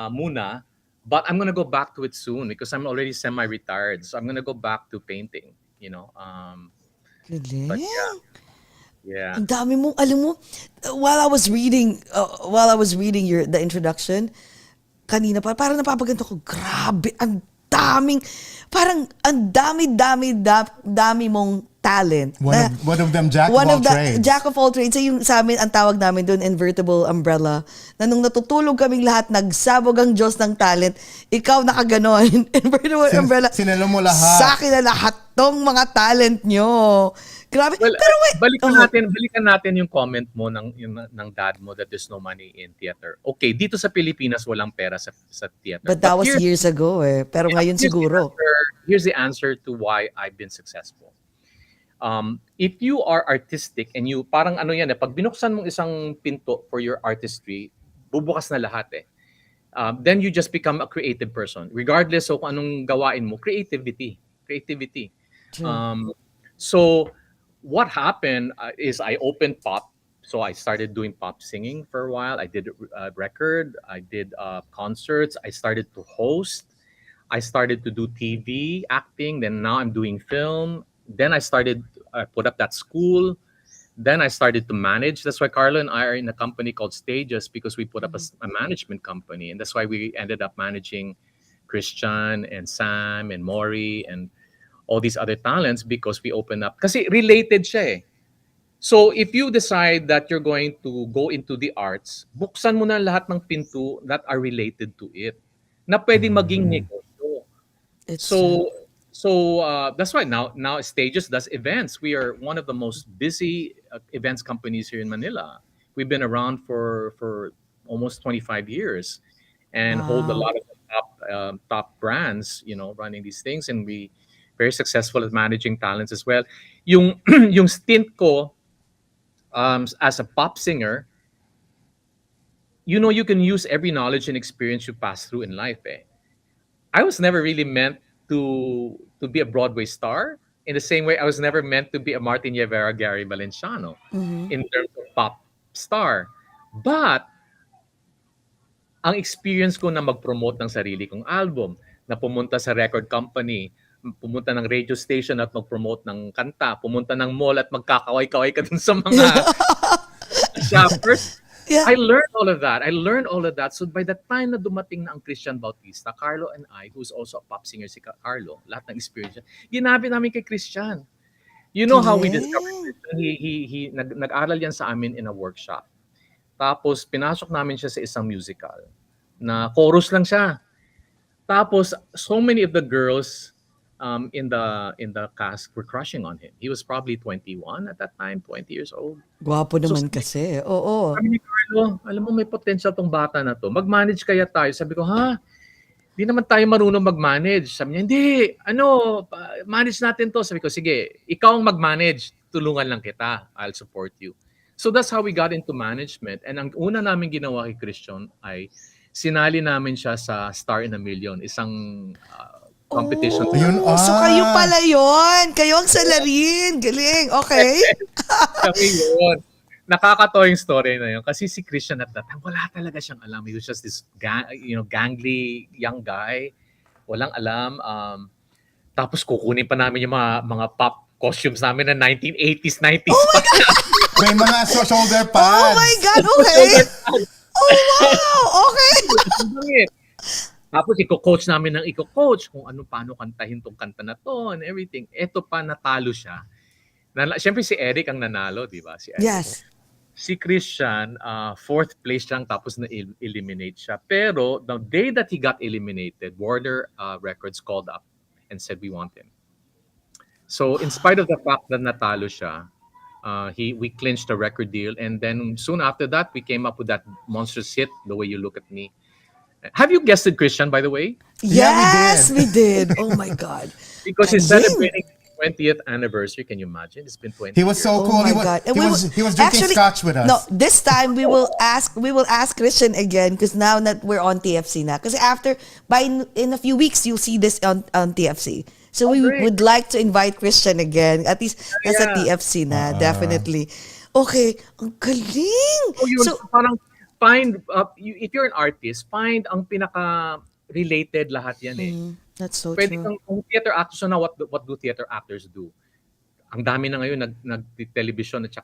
muna, but I'm gonna go back to it soon because I'm already semi-retired. So I'm gonna go back to painting, you know. Galing. But yeah. Ang dami mong, alam mo, while I was reading the introduction, kanina parang napapaganto ko, grabe, ang dami mong talent. One of them, jack of all trades. Jack of all trades. So yung sa amin, ang tawag namin doon, invertible umbrella, na nung natutulog kaming lahat, nagsabog ang Diyos ng talent, ikaw nakaganon, invertible umbrella. Sinalo mo lahat. Sa akin na lahat tong mga talent nyo. Grabe. Well, Pero wait. balikan natin yung comment mo ng dad mo that there's no money in theater. Okay, dito sa Pilipinas walang pera sa theater. But that was years ago eh. Pero ngayon siguro. Here's the answer to why I've been successful. If you are artistic and you parang ano yan pag binuksan mong isang pinto for your artistry, bubukas na lahat eh. Then you just become a creative person. Regardless of kung anong gawain mo, creativity. True. So what happened is I opened pop. So I started doing pop singing for a while. I did a record. I did concerts. I started to host. I started to do TV acting. Then now I'm doing film. Then I put up that school. Then I started to manage. That's why Carla and I are in a company called Stages because we put up a management company. And that's why we ended up managing Christian and Sam and Maury and all these other talents because we opened up. Kasi related siya eh. So if you decide that you're going to go into the arts, buksan mo na lahat ng pinto that are related to it na pwedeng maging negosyo. So that's why now Stages does events. We are one of the most busy events companies here in Manila. We've been around for almost 25 years and hold a lot of top brands, running these things, and we very successful at managing talents as well. Yung stint ko as a pop singer you know, you can use every knowledge and experience you pass through in life. I was never really meant to be a Broadway star. In the same way, I was never meant to be a Martin Rivera, Gary Valenciano in terms of pop star. But ang experience ko na mag-promote ng sarili kong album, na pumunta sa record company, pumunta ng radio station at mag-promote ng kanta, pumunta ng mall at magkakaway-kaway ka dun sa mga shoppers. Yeah. I learned all of that. So by the time na dumating na ang Christian Bautista, Carlo and I, who's also a pop singer si Carlo, lahat ng experience niya, ginabi namin kay Christian. You know how we discovered Christian? Nag-aral yan sa amin in a workshop. Tapos pinasok namin siya sa isang musical na chorus lang siya. Tapos so many of the girls in the cast were crushing on him. He was probably 21 at that time, 20 years old. Gwapo naman kasi. Oo. Sabi ni Carlo, alam mo may potential tong bata na to. Mag-manage kaya tayo. Sabi ko, ha? Di naman tayo marunong mag-manage. Sabi niya, hindi. Manage natin to. Sabi ko, sige, ikaw ang mag-manage. Tulungan lang kita. I'll support you. So that's how we got into management. And ang una namin ginawa kay Christian ay sinali namin siya sa Star in a Million, isang competition. So kayo pala yun. Kayo ang salarin. Galing. Okay. Kami yun. Nakakatawa yung story na yun. Kasi si Christian at that time, wala talaga siyang alam. He was just this gangly young guy. Walang alam. Tapos kukunin pa namin yung mga pop costumes namin na 1980s, 90s. Oh my God! May mga shoulder pads. Oh my God, okay. Oh wow, okay. Tapos i-coach namin ng kung paano kantahin tong kanta na to and everything. Eto pa, natalo siya. Siyempre si Eric ang nanalo, di ba? Si Eric. Yes. Si Christian, fourth place lang tapos na-eliminate siya. Pero the day that he got eliminated, Warner Records called up and said, we want him. So in spite of the fact that natalo siya, we clinched a record deal, and then soon after that, we came up with that monstrous hit, The Way You Look at Me. Have you guessed it, Christian, by the way? Yes, we did. Oh my God. Because he's celebrating 20th anniversary. Can you imagine? It's been 20 He was so Oh cool. my God. And He was drinking scotch with us. No, this time we will ask Christian again, because now that we're on TFC na. Because in a few weeks you'll see this on TFC. So we great. would like to invite Christian again. At least nasa Yeah. TFC na, definitely. Okay, ang galing. So parang find if you're an artist, find ang pinaka related lahat yan eh. That's so Pwede true. kang theater actors na what do theater actors do? Ang dami na ngayon nag-television at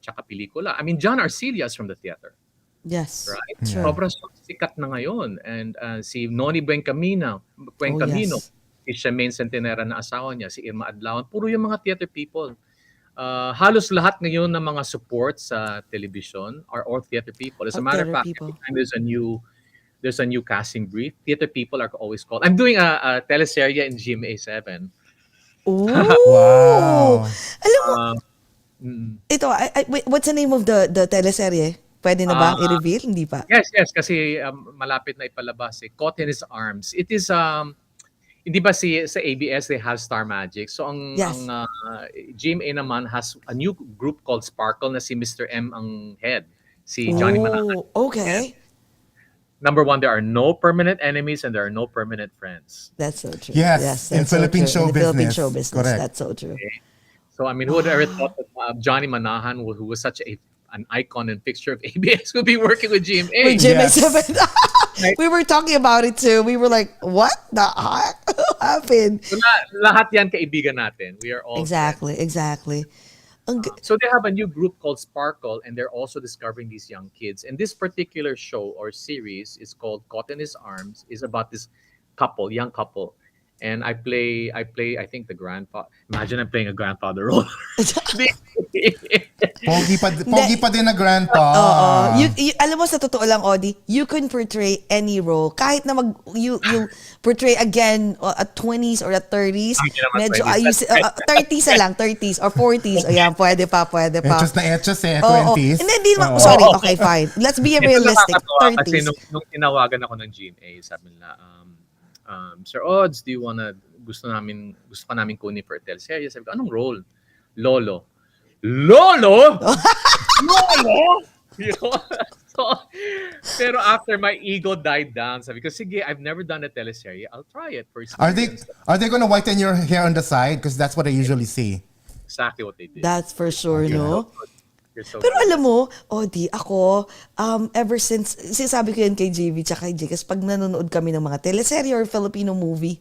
saka pelikula. I mean, John Arcilla is from the theater, Yes. right? Yeah. Sobrang sikat na ngayon. And si Noni Buencamino, yes. si Charmaine Centenera na asawa niya, si Irma Adlawan, puro yung mga theater people. Halos lahat ngayon ng mga support sa television are all theater people. As a matter of Theater fact, people. every time there's a new casting brief, theater people are always called. I'm doing a teleserye in GMA 7. Ooh. Wow. Alam mo, Mm. ito, wait, what's the name of the teleserye? Pwede na ba i-reveal? Hindi pa. Yes, kasi malapit na ipalabas. Caught in His Arms. It is hindi ba sa ABS they have Star Magic. So ang Yes. GMA naman has a new group called Sparkle na si Mr. M ang head. Si Johnny Manahan. Okay. Number one, there are no permanent enemies and there are no permanent friends. That's so true. Yes, in that's so Philippine true. show In the Philippine business. show business. Correct. That's so true. So I mean, who would ever thought that Johnny Manahan, who was such an icon and fixture of ABS, would be working with GMA? With GMA Yes. 7. We were talking about it too. We were like, what the heck happened? So lahat yan kaibigan natin. We are all Exactly. So they have a new group called Sparkle, and they're also discovering these young kids. And this particular show or series is called Caught in His Arms. Is about this young couple, and I play. I think the grandfather. Imagine I'm playing a grandfather role. Pogi pa din na grandpa. Oo. Alam mo, sa totoo lang, Audie, you can portray any role. Kahit na you portray again at 20s or at 30s. Hindi naman Medyo 20s. 30s na lang, 30s or 40s. Ayan, pwede pa. Etchos na etchos eh, Oo. 20s. Hindi naman, sorry, okay, fine. Let's be realistic. Nakakatawa kasi 30s. nung tinawagan ako ng GMA, sabi nila, Sir Odds, gusto ka namin kunin for a teleserye. Sabi ko, anong role? Lolo? You know? So Pero after my ego died down, sabi ko, sige, I've never done a teleserye. I'll try it for Are experience. they gonna whiten your hair on the side? Because that's what I usually see. Exactly what they did. That's for sure, no? You're so Pero good. alam mo, Audie, ako, ever since, sinasabi ko yan kay JV tsaka kay J, kasi pag nanonood kami ng mga teleserye or Filipino movie,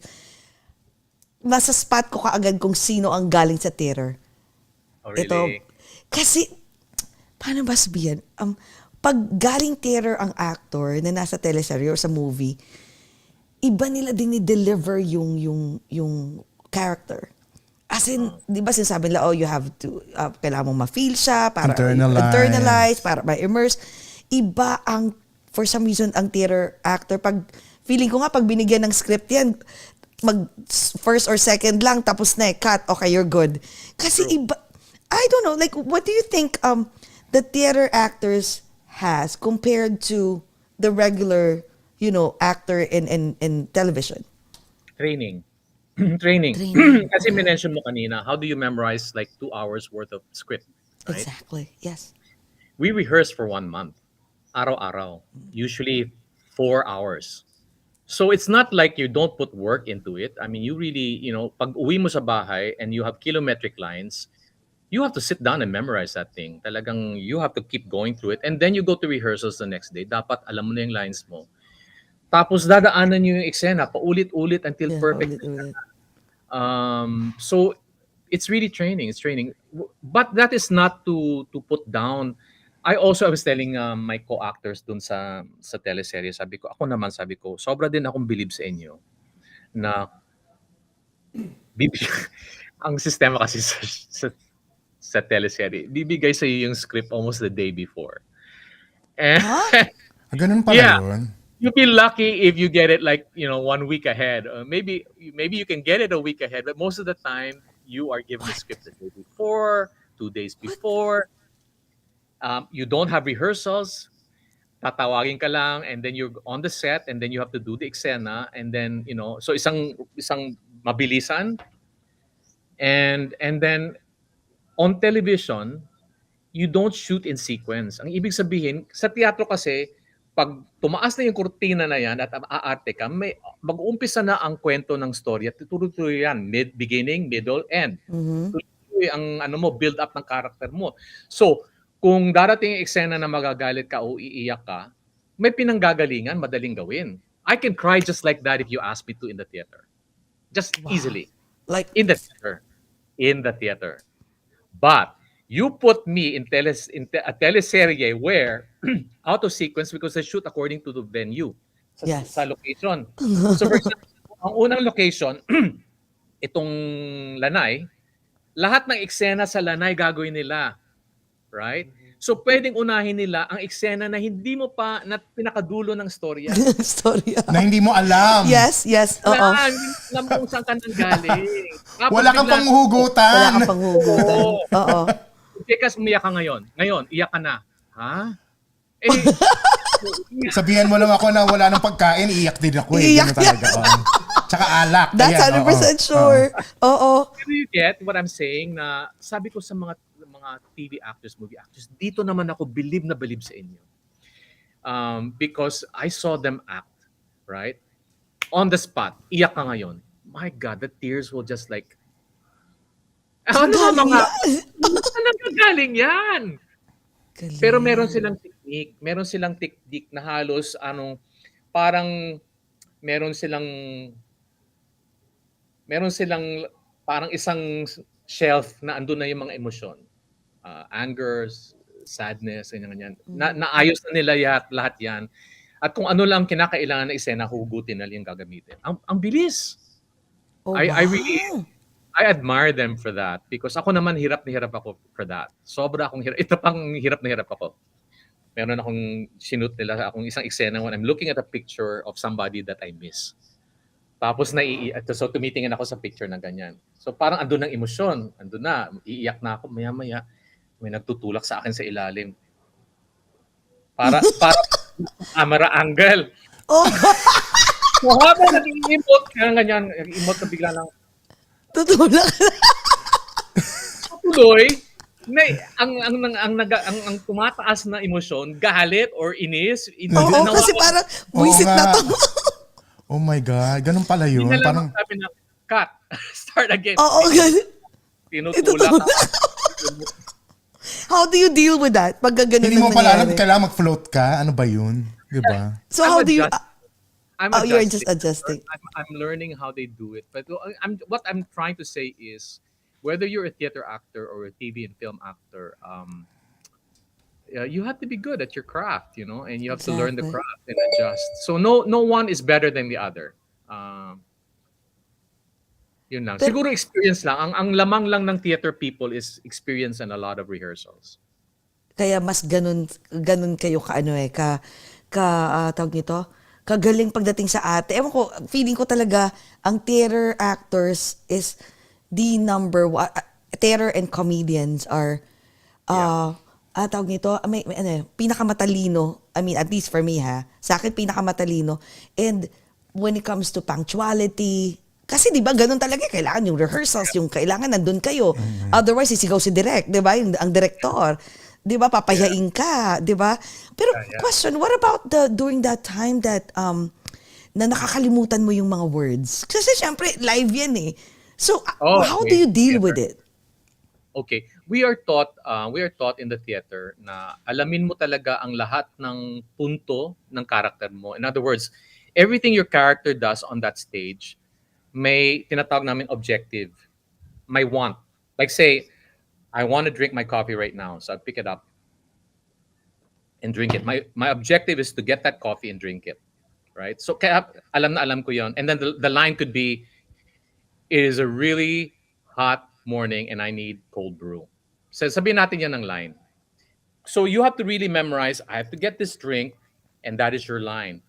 nasa spot ko kaagad kung sino ang galing sa theater. Oh, really? Kasi, paano ba sabihin? Pag galing theater ang actor na nasa teleserye or sa movie, iba nila din ni-deliver yung character. As in, di ba sinasabi nila, you have to, kailangan mong ma-feel siya, para internalize, para ma-immerse. Iba ang, for some reason, ang theater actor, feeling ko nga, pag binigyan ng script yan, first or second lang, tapos na cut, okay, you're good. Kasi iba, I don't know, like, what do you think the theater actors has compared to the regular, actor in television? Training. Training. Kasi minention mo kanina, how do you memorize like 2 hours worth of script? Right? Exactly, yes. We rehearse for 1 month. Araw-araw. Usually 4 hours. So it's not like you don't put work into it. I mean, you really, pag uwi mo sa bahay and you have kilometric lines, you have to sit down and memorize that thing. Talagang you have to keep going through it. And then you go to rehearsals the next day. Dapat alam mo na yung lines mo. Tapos dadaanan nyo yung eksena, paulit-ulit until perfect. Ulit-ulit. So it's really training. It's training. But that is not to put down. I was telling my co-actors dun sa teleserye, sabi ko, sobra din akong believe sa inyo na ang sistema kasi sa teleserye, bibigay sa iyo yung script almost the day before. And Ganun pala yun. you'll be lucky if you get it like 1 week ahead. Maybe you can get it a week ahead, but most of the time you are given the script the day before, 2 days before. You don't have rehearsals. Tatawagin ka lang, and then you're on the set, and then you have to do the eksena, and then so isang mabilisan, and then on television you don't shoot in sequence. Ang ibig sabihin sa teatro kasi, pag tumaas na yung kurtina na yan at aarte ka, mag-uumpisa na ang kwento ng story at tuloy-tuloy yan, beginning, middle, end. Tuloy ang build up ng character mo. So kung darating yung eksena na magagalit ka o iiyak ka, may pinanggagalingan, madaling gawin. I can cry just like that if you ask me to in the theater. Just easily. Like In the theater. But you put me in a teleserye where out of sequence because they shoot according to the venue sa location. So for example, ang unang location, itong Lanay, lahat ng eksena sa Lanay gagawin nila. Right? So pwedeng unahin nila ang eksena na hindi mo pa na pinakadulo ng storya. Storya. Na hindi mo alam. Yes. Oo. Alam mo kung saan ka nanggaling. Wala kang panghugutan. Oo. Kasi umiyak ka ngayon. Ngayon, iyak ka na. Ha? Sabihan mo lang ako na wala nang pagkain, iiyak din ako. Iiyak talaga. Tsaka alak. That's 100% sure. Oo. Do you get what I'm saying? Na sabi ko sa mga TV actors, movie actors, dito naman ako believe sa inyo. Because I saw them act, right? On the spot, iyak ka ngayon. My God, the tears will just like, saan galing yan? Pero meron silang technique na halos, parang meron silang parang isang shelf na andun na yung mga emosyon. Anger, sadness, ganyan. Naayos na nila lahat yan. At kung ano lang kinakailangan na eksena, hugutin na lang gagamitin. Ang bilis. I admire them for that because ako naman hirap na hirap ako for that. Sobra akong hirap. Ito pang hirap na hirap ako. Meron akong sinut nila akong isang eksena when I'm looking at a picture of somebody that I miss. Tapos so tumitingin ako sa picture na ganyan. So parang andun ng emosyon, andun na, iiyak na ako maya-maya. May nagtutulak sa akin sa ilalim. Para camera angle. Oh. So habang nag-emote ka ganyan, nag-emote ka bigla lang. Tutulak. Tuloy, ang tumataas na emosyon, galit or inis, Oo, kasi parang buisit na to. Oh my God, ganun pala Hindi yun. na lang Parang, sabi na, cut, start again. Oo, ganun. Tinutulak ka. How do you deal with that? Pag ganun hindi mo pala alam, nangyayari? kailangan mag-float ka. Ano ba yun? Diba? So how do you... I'm you're adjusting. just adjusting. I'm learning how they do it. But what I'm trying to say is, whether you're a theater actor or a TV and film actor, you have to be good at your craft, and you have to learn the Exactly. craft and adjust. So no one is better than the other. Yun lang. Pero- Siguro experience lang. Ang lamang lang ng theater people is experience and a lot of rehearsals. Kaya mas ganun kayo tawag nito, kagaling pagdating sa ate. Ewan ko, feeling ko talaga, ang theater actors is the number one. Theater and comedians are, tawag nito, pinakamatalino. I mean, at least for me sa akin, pinakamatalino. And when it comes to punctuality, kasi di ba ganun talaga, kailangan yung rehearsals, yung kailangan nandun kayo. Otherwise, sisigaw si direct, di ba? Ang director. Di ba, papayain ka, di ba? Pero question, what about during that time that na nakakalimutan mo yung mga words? Kasi syempre, live yan eh. So, how do you deal with it? Okay, we are taught in the theater na alamin mo talaga ang lahat ng punto ng character mo. In other words, everything your character does on that stage, may tinatawag namin objective, may want. Like say, I want to drink my coffee right now, so I pick it up and drink it. My objective is to get that coffee and drink it, right? So kaya alam na alam ko yon. And then the line could be, it is a really hot morning and I need cold brew. So sabihin natin yan ng line. So you have to really memorize, I have to get this drink, and that is your line.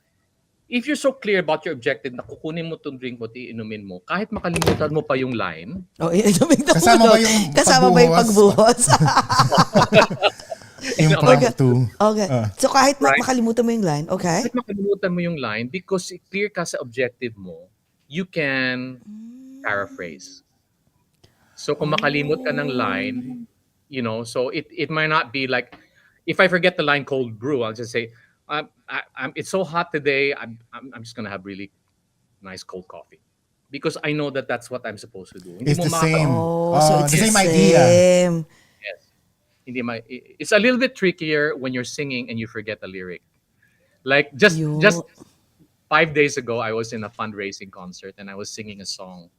If you're so clear about your objective na kukunin mo itong drink mo, iinumin mo, kahit makalimutan mo pa yung line. Kasama ba yung pagbuhos? Impromptu. Okay. So kahit makalimutan mo yung line, okay? Kahit makalimutan mo yung line, because clear ka sa objective mo, you can paraphrase. So kung makalimut ka ng line, so it might not be like, if I forget the line cold brew, I'll just say, it's so hot today, I'm just gonna have really nice cold coffee, because I know that that's what I'm supposed to do. It's the same. So it's the same idea. Yes. It's a little bit trickier when you're singing and you forget the lyric. Like just 5 days ago, I was in a fundraising concert and I was singing a song.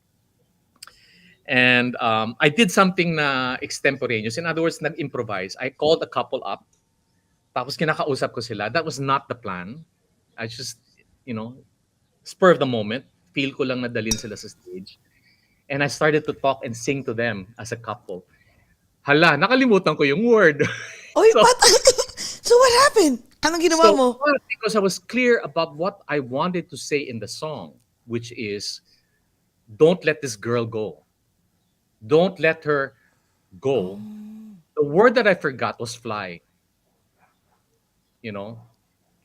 And I did something na extemporaneous. In other words, nag-improvise. I called a couple up. Tapos kinakausap ko sila. That was not the plan. I just, spur of the moment. Feel ko lang nadalin sila sa stage. And I started to talk and sing to them as a couple. Hala, nakalimutan ko yung word. So what happened? Anong ginawa mo? Because I was clear about what I wanted to say in the song, which is, don't let this girl go. Don't let her go. The word that I forgot was fly.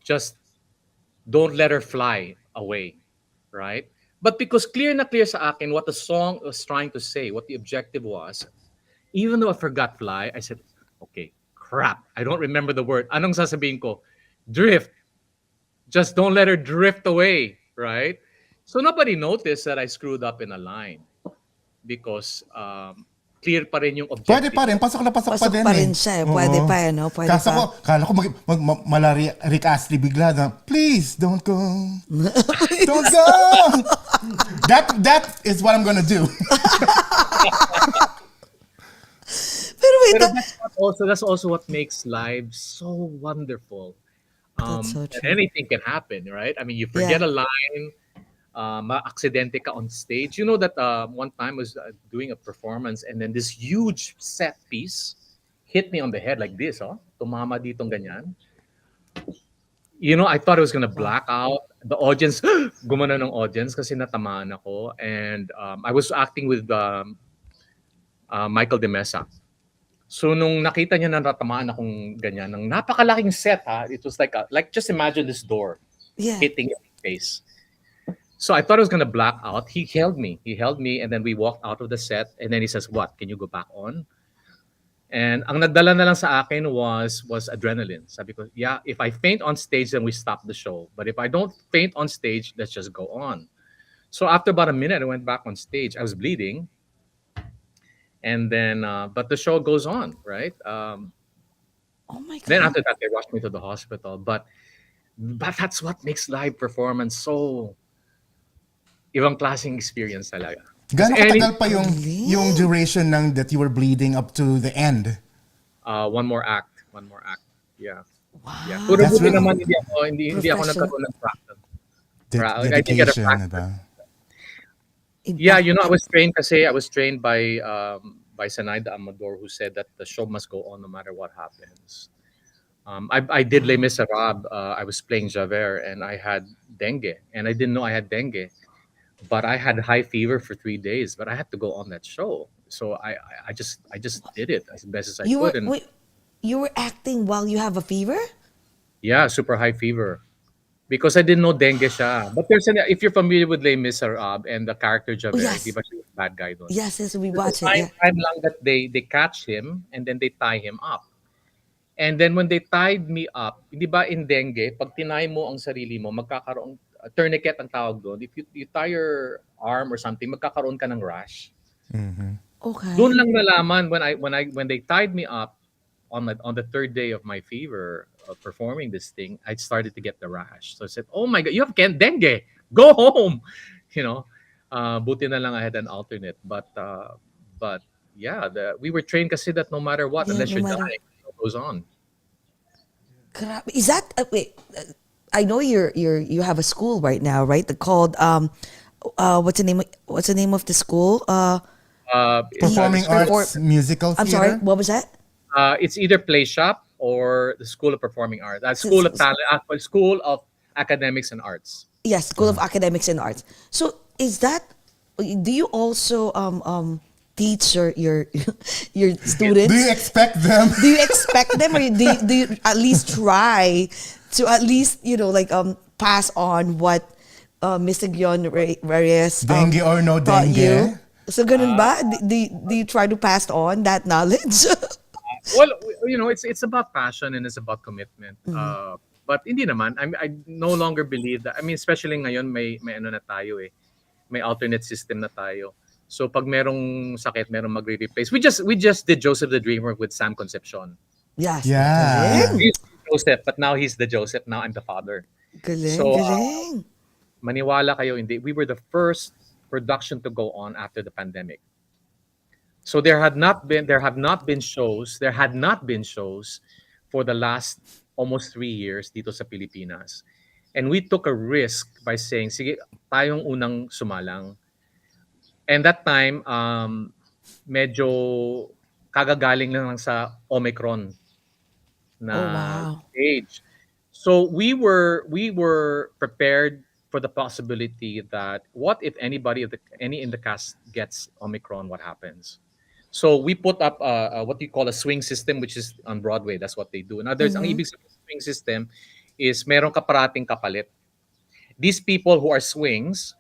Just don't let her fly away, right? But because clear sa akin what the song was trying to say, what the objective was, even though I forgot fly, I said, okay, crap, I don't remember the word. Anong sasabihin ko? Drift. Just don't let her drift away, right? So nobody noticed that I screwed up in a line because clear pa rin yung objective. Pwede pa rin, pasok pa din. Pasok pa rin siya. Pwede pa, Pwede Kaso ko, kala ko Rick Astley bigla na, please, don't go. Don't go! That is what I'm gonna do. Pero wait, that's also what makes live so wonderful. That's so true. Anything can happen, right? I mean, you forget a line, ma-aksidente ka on stage. You know that one time I was doing a performance and then this huge set piece hit me on the head like this, tumama ditong ganyan. I thought I was gonna black out. The audience, gumana ng audience kasi natamaan ako. And I was acting with Michael De Mesa. So nung nakita niya na natamaan akong ganyan, ng napakalaking set, it was like just imagine this door hitting your face. So I thought I was gonna black out. He held me, and then we walked out of the set, and then he says, "What? Can you go back on?" And ang nagdala na lang sa akin was adrenaline. Sabi ko, yeah, if I faint on stage, then we stop the show. But if I don't faint on stage, let's just go on. So after about a minute, I went back on stage. I was bleeding, and then but the show goes on, right? Oh my Then God. after that, they rushed me to the hospital. But that's what makes live performance so ibang klaseng experience talaga. Because Gano'ng any katagal pa yung duration ng that you were bleeding up to the end? one more act, one more act. Yeah. Yeah. Wow. Puro That's buti really naman hindi ako Professional. nagkaroon ng fracture. I didn't get a dedication, fracture. diba? Yeah, you know, I was trained kasi I was trained by Sanaida Amador, who said that the show must go on no matter what happens. I did Les Miserables. I was playing Javert and I had dengue, and I didn't know I had dengue, but I had high fever for 3 days. But I had to go on that show, so I just did it as best as I You were could, and wait, you were acting while you have a fever? yeah, super high fever. Because I didn't know dengue siya. But if you're familiar with Les Miserables and the character Oh Javert, di yes. ba siya yung bad guy doon? Yes, yes, we There's a watch it. Yeah. time lang that they catch him and then they tie him up. And then when they tied me up, hindi ba in dengue, pag tinay mo ang sarili mo, magkakaroon, tourniquet ang tawag doon. If you tie your arm or something, magkakaroon ka ng rash. Okay. Doon lang nalaman when they tied me up on the third day of my fever of performing this thing, I started to get the rash. So I said, "Oh my God, you have dengue. Go home." You know, buti na lang I had an alternate. But yeah, we were trained kasi that no matter what, Yeah, unless no you're matter. dying, it goes on. Grabe. Is that wait? I know you have a school right now, right? They're called what's the name? What's the name of the school? It's, Performing Perform- arts musical I'm theater? sorry. What was that? it's either play shop or the School of Performing Arts. School of Talent, School of Academics and Arts. Yes, School of Academics and Arts. So is that? Do you also teach your your students? Do you expect them? Do you expect them, or do you at least try to at least like pass on what Mr. Gion Reyes Dengue or no taught dengue? you? So ganun ba? Do you try to pass on that knowledge? Well, you know, it's about passion and it's about commitment. But hindi naman. I no longer believe that. I mean, especially ngayon may ano na tayo eh. May alternate system na tayo. So pag merong sakit, merong magre-replace. We just did Joseph the Dreamer with Sam Concepcion. Yes. Yeah. Galing. He's Joseph, but now he's the Joseph. Now I'm the father. Galing. So, Galing. Maniwala kayo, hindi. We were the first production to go on after the pandemic. So there have not been shows for the last almost 3 years dito sa Pilipinas. And we took a risk by saying, sige, tayong unang sumalang. And that time, medyo kagagaling lang sa Omicron na Oh wow. stage. So we were prepared for the possibility that what if any in the cast gets Omicron, what happens? So we put up what you call a swing system, which is on Broadway. That's what they do. Now, ang ibig sabihin ng swing system is meron ka parating kapalit. These people who are swings,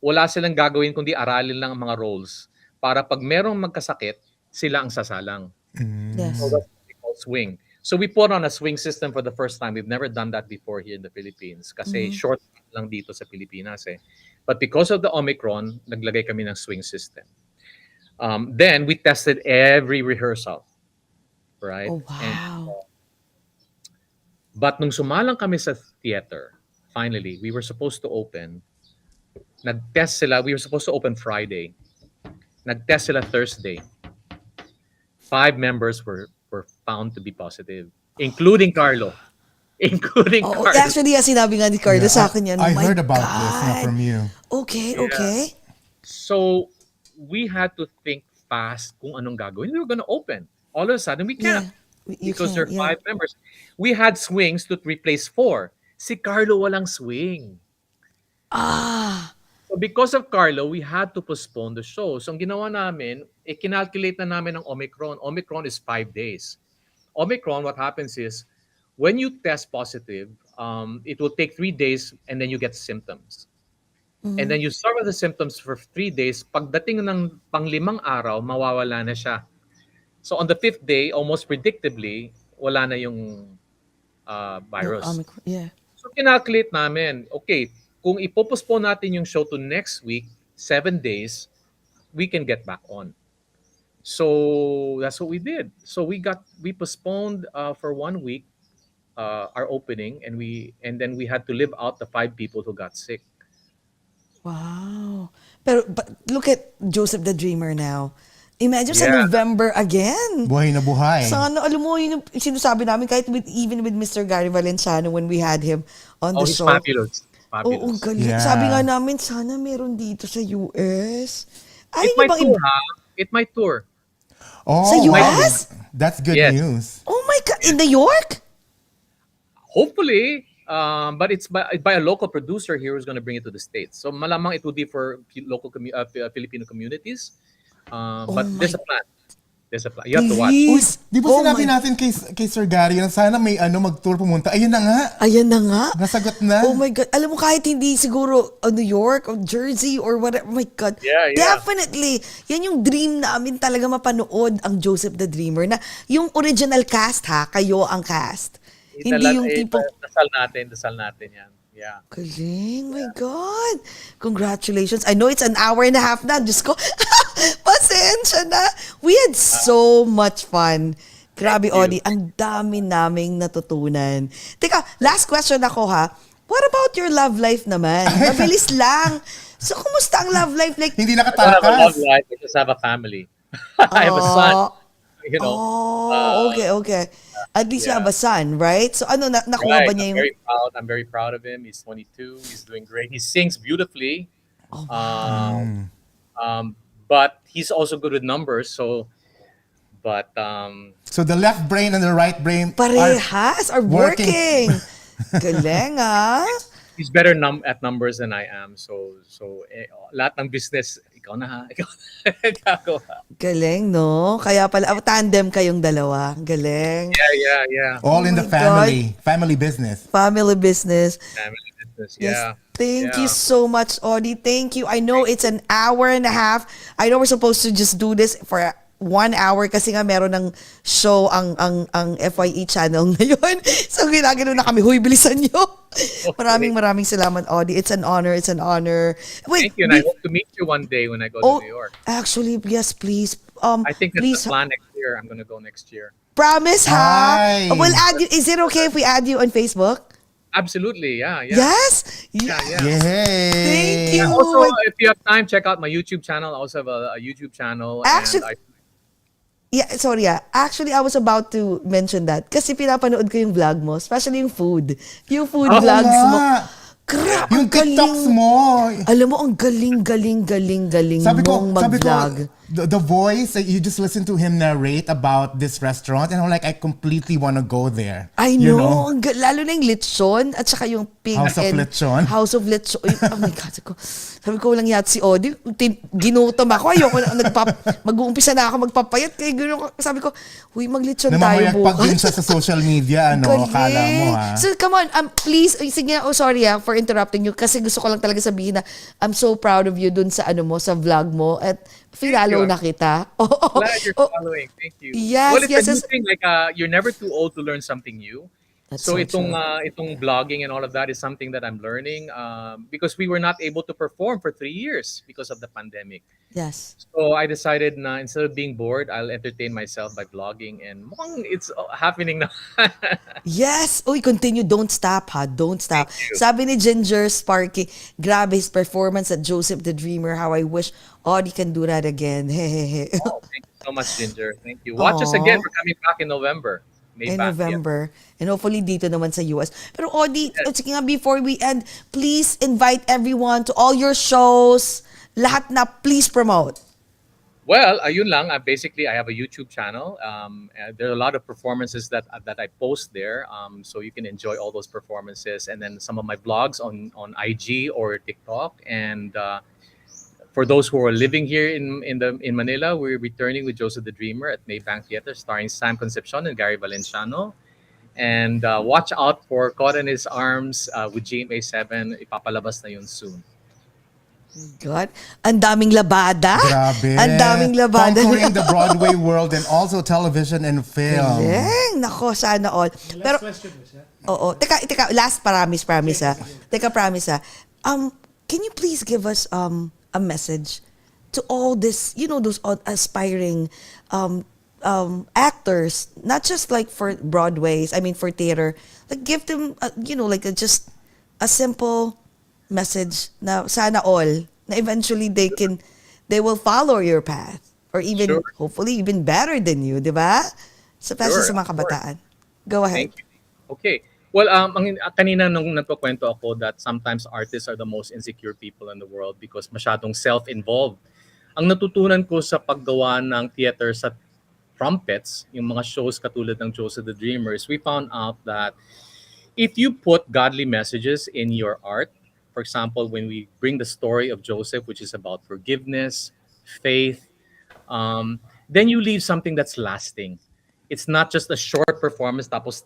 wala silang gagawin kundi aralin lang ang mga roles para pag merong magkasakit, sila ang sasalang. Yes. So that's what we call swing. So we put on a swing system for the first time. We've never done that before here in the Philippines kasi short lang dito sa Pilipinas eh. But because of the Omicron, naglagay kami ng swing system. Then we tested every rehearsal, right? Oh wow. But nung sumalang kami sa theater, finally, we were supposed to open. Nag-test sila. We were supposed to open Friday. Nag-test sila Thursday. 5 members were found to be positive, including Carlo. Including Oh, Carlo. actually, sinabi nga ni Carlo sa akin yan. I My heard about God. this from you. Okay, okay. So we had to think fast kung anong gagawin. We were going to open. All of a sudden, we can't. You Because can't, there are 5 members. We had swings to replace 4. Si Carlo walang swing. Ah. So because of Carlo, we had to postpone the show. So ang ginawa namin, kinalculate na namin ang Omicron. Omicron is 5 days. Omicron, what happens is, when you test positive, it will take 3 days and then you get symptoms. And then you suffer the symptoms for 3 days. Pagdating ng pang-5 araw, mawawala na siya. So on the fifth day, almost predictably, wala na yung Yung virus. yeah. So kinalculate namin, okay, kung ipopostpone natin yung show to next week, 7 days, we can get back on. So that's what we did. So we postponed for 1 week our opening, and then we had to live out the 5 people who got sick. Wow. Pero but look at Joseph the Dreamer now. Imagine sa Yeah. November again. Buhay na buhay. Sana, alam mo, yun yung sinasabi namin, kahit even with Mr. Gary Valenciano when we had him on Oh, the he's show. fabulous. Oo, Fabulous. galing. Yeah. Sabi nga namin, sana meron dito sa US. It Ayun might bang tour, ha? It might tour. Oh, Sa wow. US? That's good Yes. news. Oh my God, in New York? Hopefully, but it's by a local producer here who's going to bring it to the States. So malamang it will be for local Filipino communities. But Oh there's my- a plan. There's a plan. You have to watch. Uy, Please. di ba Oh sinabi my- natin kay Sir Gary na sana may mag-tour pumunta? Ayun na nga. Ayan na nga. Nasagot na. Oh my God. Alam mo, kahit hindi siguro New York or Jersey or whatever. Oh my God. Yeah. Definitely. Yan yung dream namin talaga mapanood ang Joseph the Dreamer. Na yung original cast ha, kayo ang cast. Hindi yung tipong... Dasal natin yan. Yeah. Galing, my God. Congratulations. I know it's an hour and a half na. Diyos ko. Pasensya na. We had so much fun. Grabe, Thank you. Audie. Ang dami naming natutunan. Teka, last question ako ha. What about your love life naman? Mabilis lang. So, kumusta ang love life? Like, Hindi I don't have a love nakatakas. life. I just have a family. I have a son. You know. Oh, okay. At least you yeah. have a son, right? So, ano, nakuha ba Right. niya I'm yung... very proud. I'm very proud of him. He's 22. He's doing great. He sings beautifully. Oh, But he's also good with numbers. So, but So the left brain and the right brain parehas are working. Galing, ah. he's better at numbers than I am. So lahat ng business, ikaw na ha. Ikaw ha. Galing, no? Kaya pala, tandem kayong dalawa. Galing. Yeah. all Oh in the my family. Family business. Family business. Family business. Yes. Yeah. Thank you Yeah. so much, Audie. Thank you. I know it's an hour and a half. I know we're supposed to just do this for 1 hour kasi nga meron ng show ang FYE Channel ngayon. So ginagano na kami, huy, bilisan nyo. Maraming salamat, Audie. It's an honor. Wait, Thank you. And I hope to meet you one day when I go to New York. Actually, yes, please. I think that's please, the plan next year. I'm going to go next year. promise, ha? Ay. We'll add you. Is it okay if we add you on Facebook? Absolutely. Yeah. Yes? Yeah. Yay! Thank you. And also, if you have time, check out my YouTube channel. I also have a YouTube channel. Actually- Actually, I was about to mention that. Kasi pinapanood ko yung vlog mo, especially yung food. Yung food Oo vlogs mo. nga. Crap, Yung ang galing. TikToks mo. Alam mo, ang galing Sabi ko, mong mag-vlog. the voice, you just listen to him narrate about this restaurant and I'm like, I completely want to go there. I You know. Lalo na yung lechon at saka yung pig House of and Lechon. House of Lechon. Oh my God. Sabi ko lang yata si Audie, ginutom ako. Ayoko na, mag-uumpisa na ako magpapayat. Kaya gano'n, sabi ko, huy, mag-lechon tayo Namamayagpag din bukas. siya sa social media, Galing. akala mo ha. So come on, please, sige na, sorry for interrupting you kasi gusto ko lang talaga sabihin na I'm so proud of you dun sa sa vlog mo at finalo you. na kita. Glad you're following. Thank you. Yes, well, it's yes, a yes. new thing. Like, you're never too old to learn something new. That's So so itong blogging and all of that is something that I'm learning because we were not able to perform for 3 years because of the pandemic. Yes. So I decided na instead of being bored, I'll entertain myself by blogging and mukhang it's happening now. Yes. Uy, continue. Don't stop, ha. Don't stop. Thank you. Sabi ni Ginger Sparky, grabe his performance at Joseph the Dreamer. How I wish Audie can do that again. Hehehe. Oh, thank you so much, Ginger. Thank you. Watch us again. We're coming back in November. May In back, November. And hopefully dito naman sa US. Pero Audie, sige nga, before we end, please invite everyone to all your shows. Lahat na, please promote. Well, ayun lang. Basically, I have a YouTube channel. There are a lot of performances that I post there, so you can enjoy all those performances. And then some of my vlogs on IG or TikTok. And for those who are living here in Manila, we're returning with Joseph the Dreamer at Maybank Theater, starring Sam Concepcion and Gary Valenciano. And watch out for Caught in His Arms with GMA7. Ipapalabas na yun soon. God, ang daming labada. Grabe. Ang daming labada. Conquering the Broadway world and also television and film. Galing. Nako, sana all. Pero, Question mo siya. oo. Teka, last promise ha. Teka, promise ha. Can you please give us a message to all this, those aspiring actors, not just like for Broadways, for theater. Like give them, just a simple message na sana all, na eventually they will follow your path. Or even, hopefully, even better than you, di ba? Especially sa mga kabataan. Go ahead. Thank you. Okay. Well, kanina nung nagkukwento ako that sometimes artists are the most insecure people in the world because masyadong self-involved. Ang natutunan ko sa paggawa ng theater sa Trumpets, yung mga shows katulad ng Joseph the Dreamers, we found out that if you put godly messages in your art, for example, when we bring the story of Joseph, which is about forgiveness, faith, then you leave something that's lasting. It's not just a short performance, tapos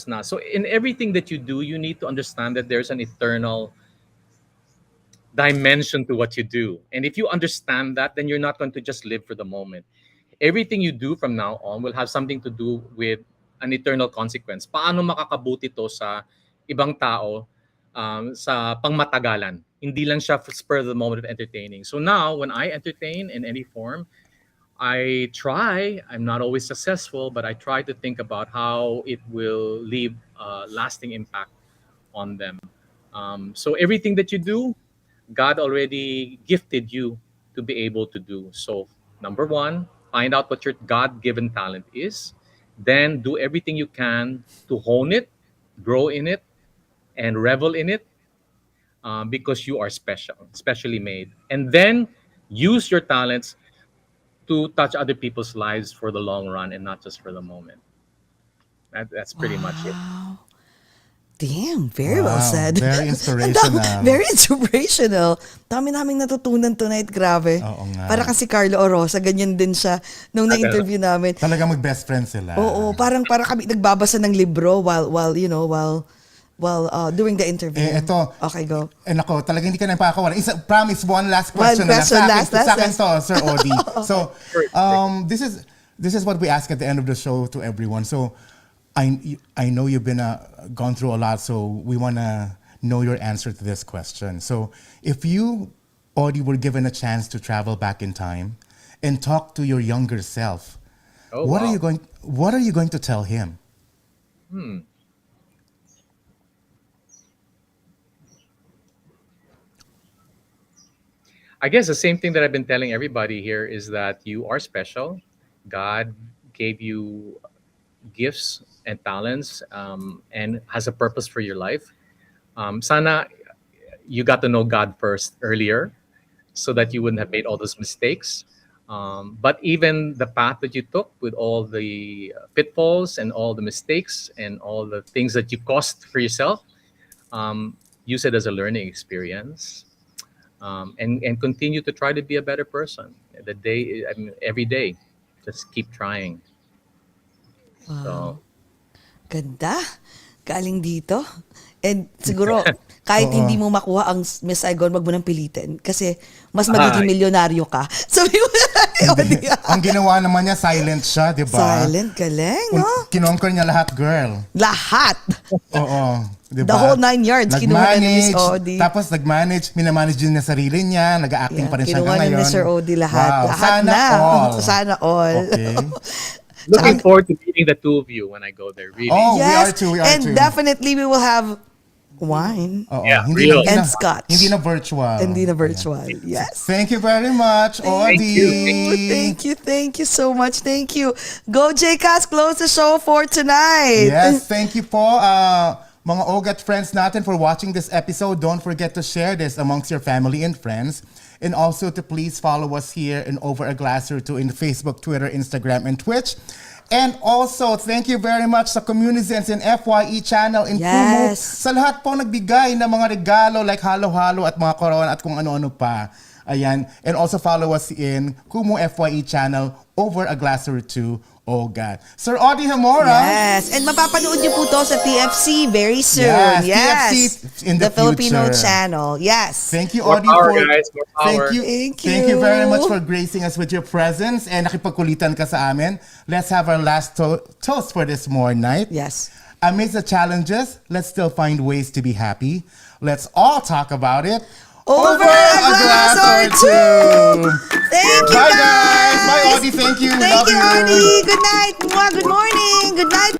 na. So in everything that you do, you need to understand that there's an eternal dimension to what you do. And if you understand that, then you're not going to just live for the moment. Everything you do from now on will have something to do with an eternal consequence. Paano makakabuti to sa ibang tao sa pangmatagalan? Hindi lang siya spur of the moment of entertaining. So now, when I entertain in any form, I'm not always successful, but I try to think about how it will leave a lasting impact on them. So everything that you do, God already gifted you to be able to do. So number one, find out what your God-given talent is. Then do everything you can to hone it, grow in it, and revel in it because you are special, specially made. And then use your talents to touch other people's lives for the long run and not just for the moment. That's pretty much it. Damn, very well said. Very inspirational. Very inspirational. Dami naming natutunan tonight, grabe. Oo nga. Para kasi Carlo Orosa, ganyan din siya nung na-interview namin. Talaga mag-best friends sila. Oo, para kami nagbabasa ng libro while doing the interview. Ito. Okay, go. Nako, talaga hindi ka napakawala. Promise, one last question. Last. Sa akin to, Sir Audie. So, this is what we ask at the end of the show to everyone. So, I know you've been gone through a lot, so we want to know your answer to this question. So, if you, Audie, were given a chance to travel back in time and talk to your younger self, what are you going to tell him? I guess the same thing that I've been telling everybody here is that you are special. God gave you gifts and talents and has a purpose for your life. Sana you got to know God first earlier so that you wouldn't have made all those mistakes. But even the path that you took with all the pitfalls and all the mistakes and all the things that you caused for yourself, use it as a learning experience. And continue to try to be a better person. Every day, just keep trying. Wow. So, Ganda. Galing dito. And siguro, kahit hindi mo makuha ang Miss Saigon, wag mo nang pilitin. Kasi mas magiging milyonaryo ka. Sabi mo Ang ginawa naman niya, silent siya, di ba? Silent, galing, no? Kinonquer niya lahat, girl. Lahat. Oo. Diba? The whole 9 yards, kinuha na ni Miss Audie. Tapos minamanager din niya sarili niya, nag-acting pa rin siya hanggang ngayon. Kinuha ni Mr. Audie lahat. Wow. Lahat Sana na. all. Sana all. Okay. looking forward to meeting the two of you when I go there. Really. Oh, Yes, we are too. and definitely we will have wine Oo. Yeah, Hindi real. and scotch. Hindi na virtual. Hindi na virtual. Yes. Thank you very much, Audie. Thank you so much. Thank you. Go JCast, close the show for tonight. Yes, thank you po, mga OAGOT friends natin for watching this episode. Don't forget to share this amongst your family and friends. And also to please follow us here in Over a Glass or Two in Facebook, Twitter, Instagram, and Twitch. And also, thank you very much sa Communicants in FYE Channel in kumu. Yes. Sa lahat po nagbigay ng mga regalo like halo-halo at mga koron at kung ano-ano pa. Ayan. And also follow us in kumu FYE Channel, Over a Glass or Two OAGOT. Sir Audie Gemora. Yes. And mapapanood niyo po to sa TFC very soon. Yes. TFC in the Filipino future. channel. Yes. Thank you, More Audie. power, guys. More power. Thank you. Thank you very much for gracing us with your presence and nakipagkulitan ka sa amin. Let's have our last toast for this morning night. Yes. Amidst the challenges, let's still find ways to be happy. Let's all talk about it. Over a glass or two. Thank you, Bye, guys. Bye, Audie. Thank you. Thank Love you, Audie. Good night. Good morning. Good night.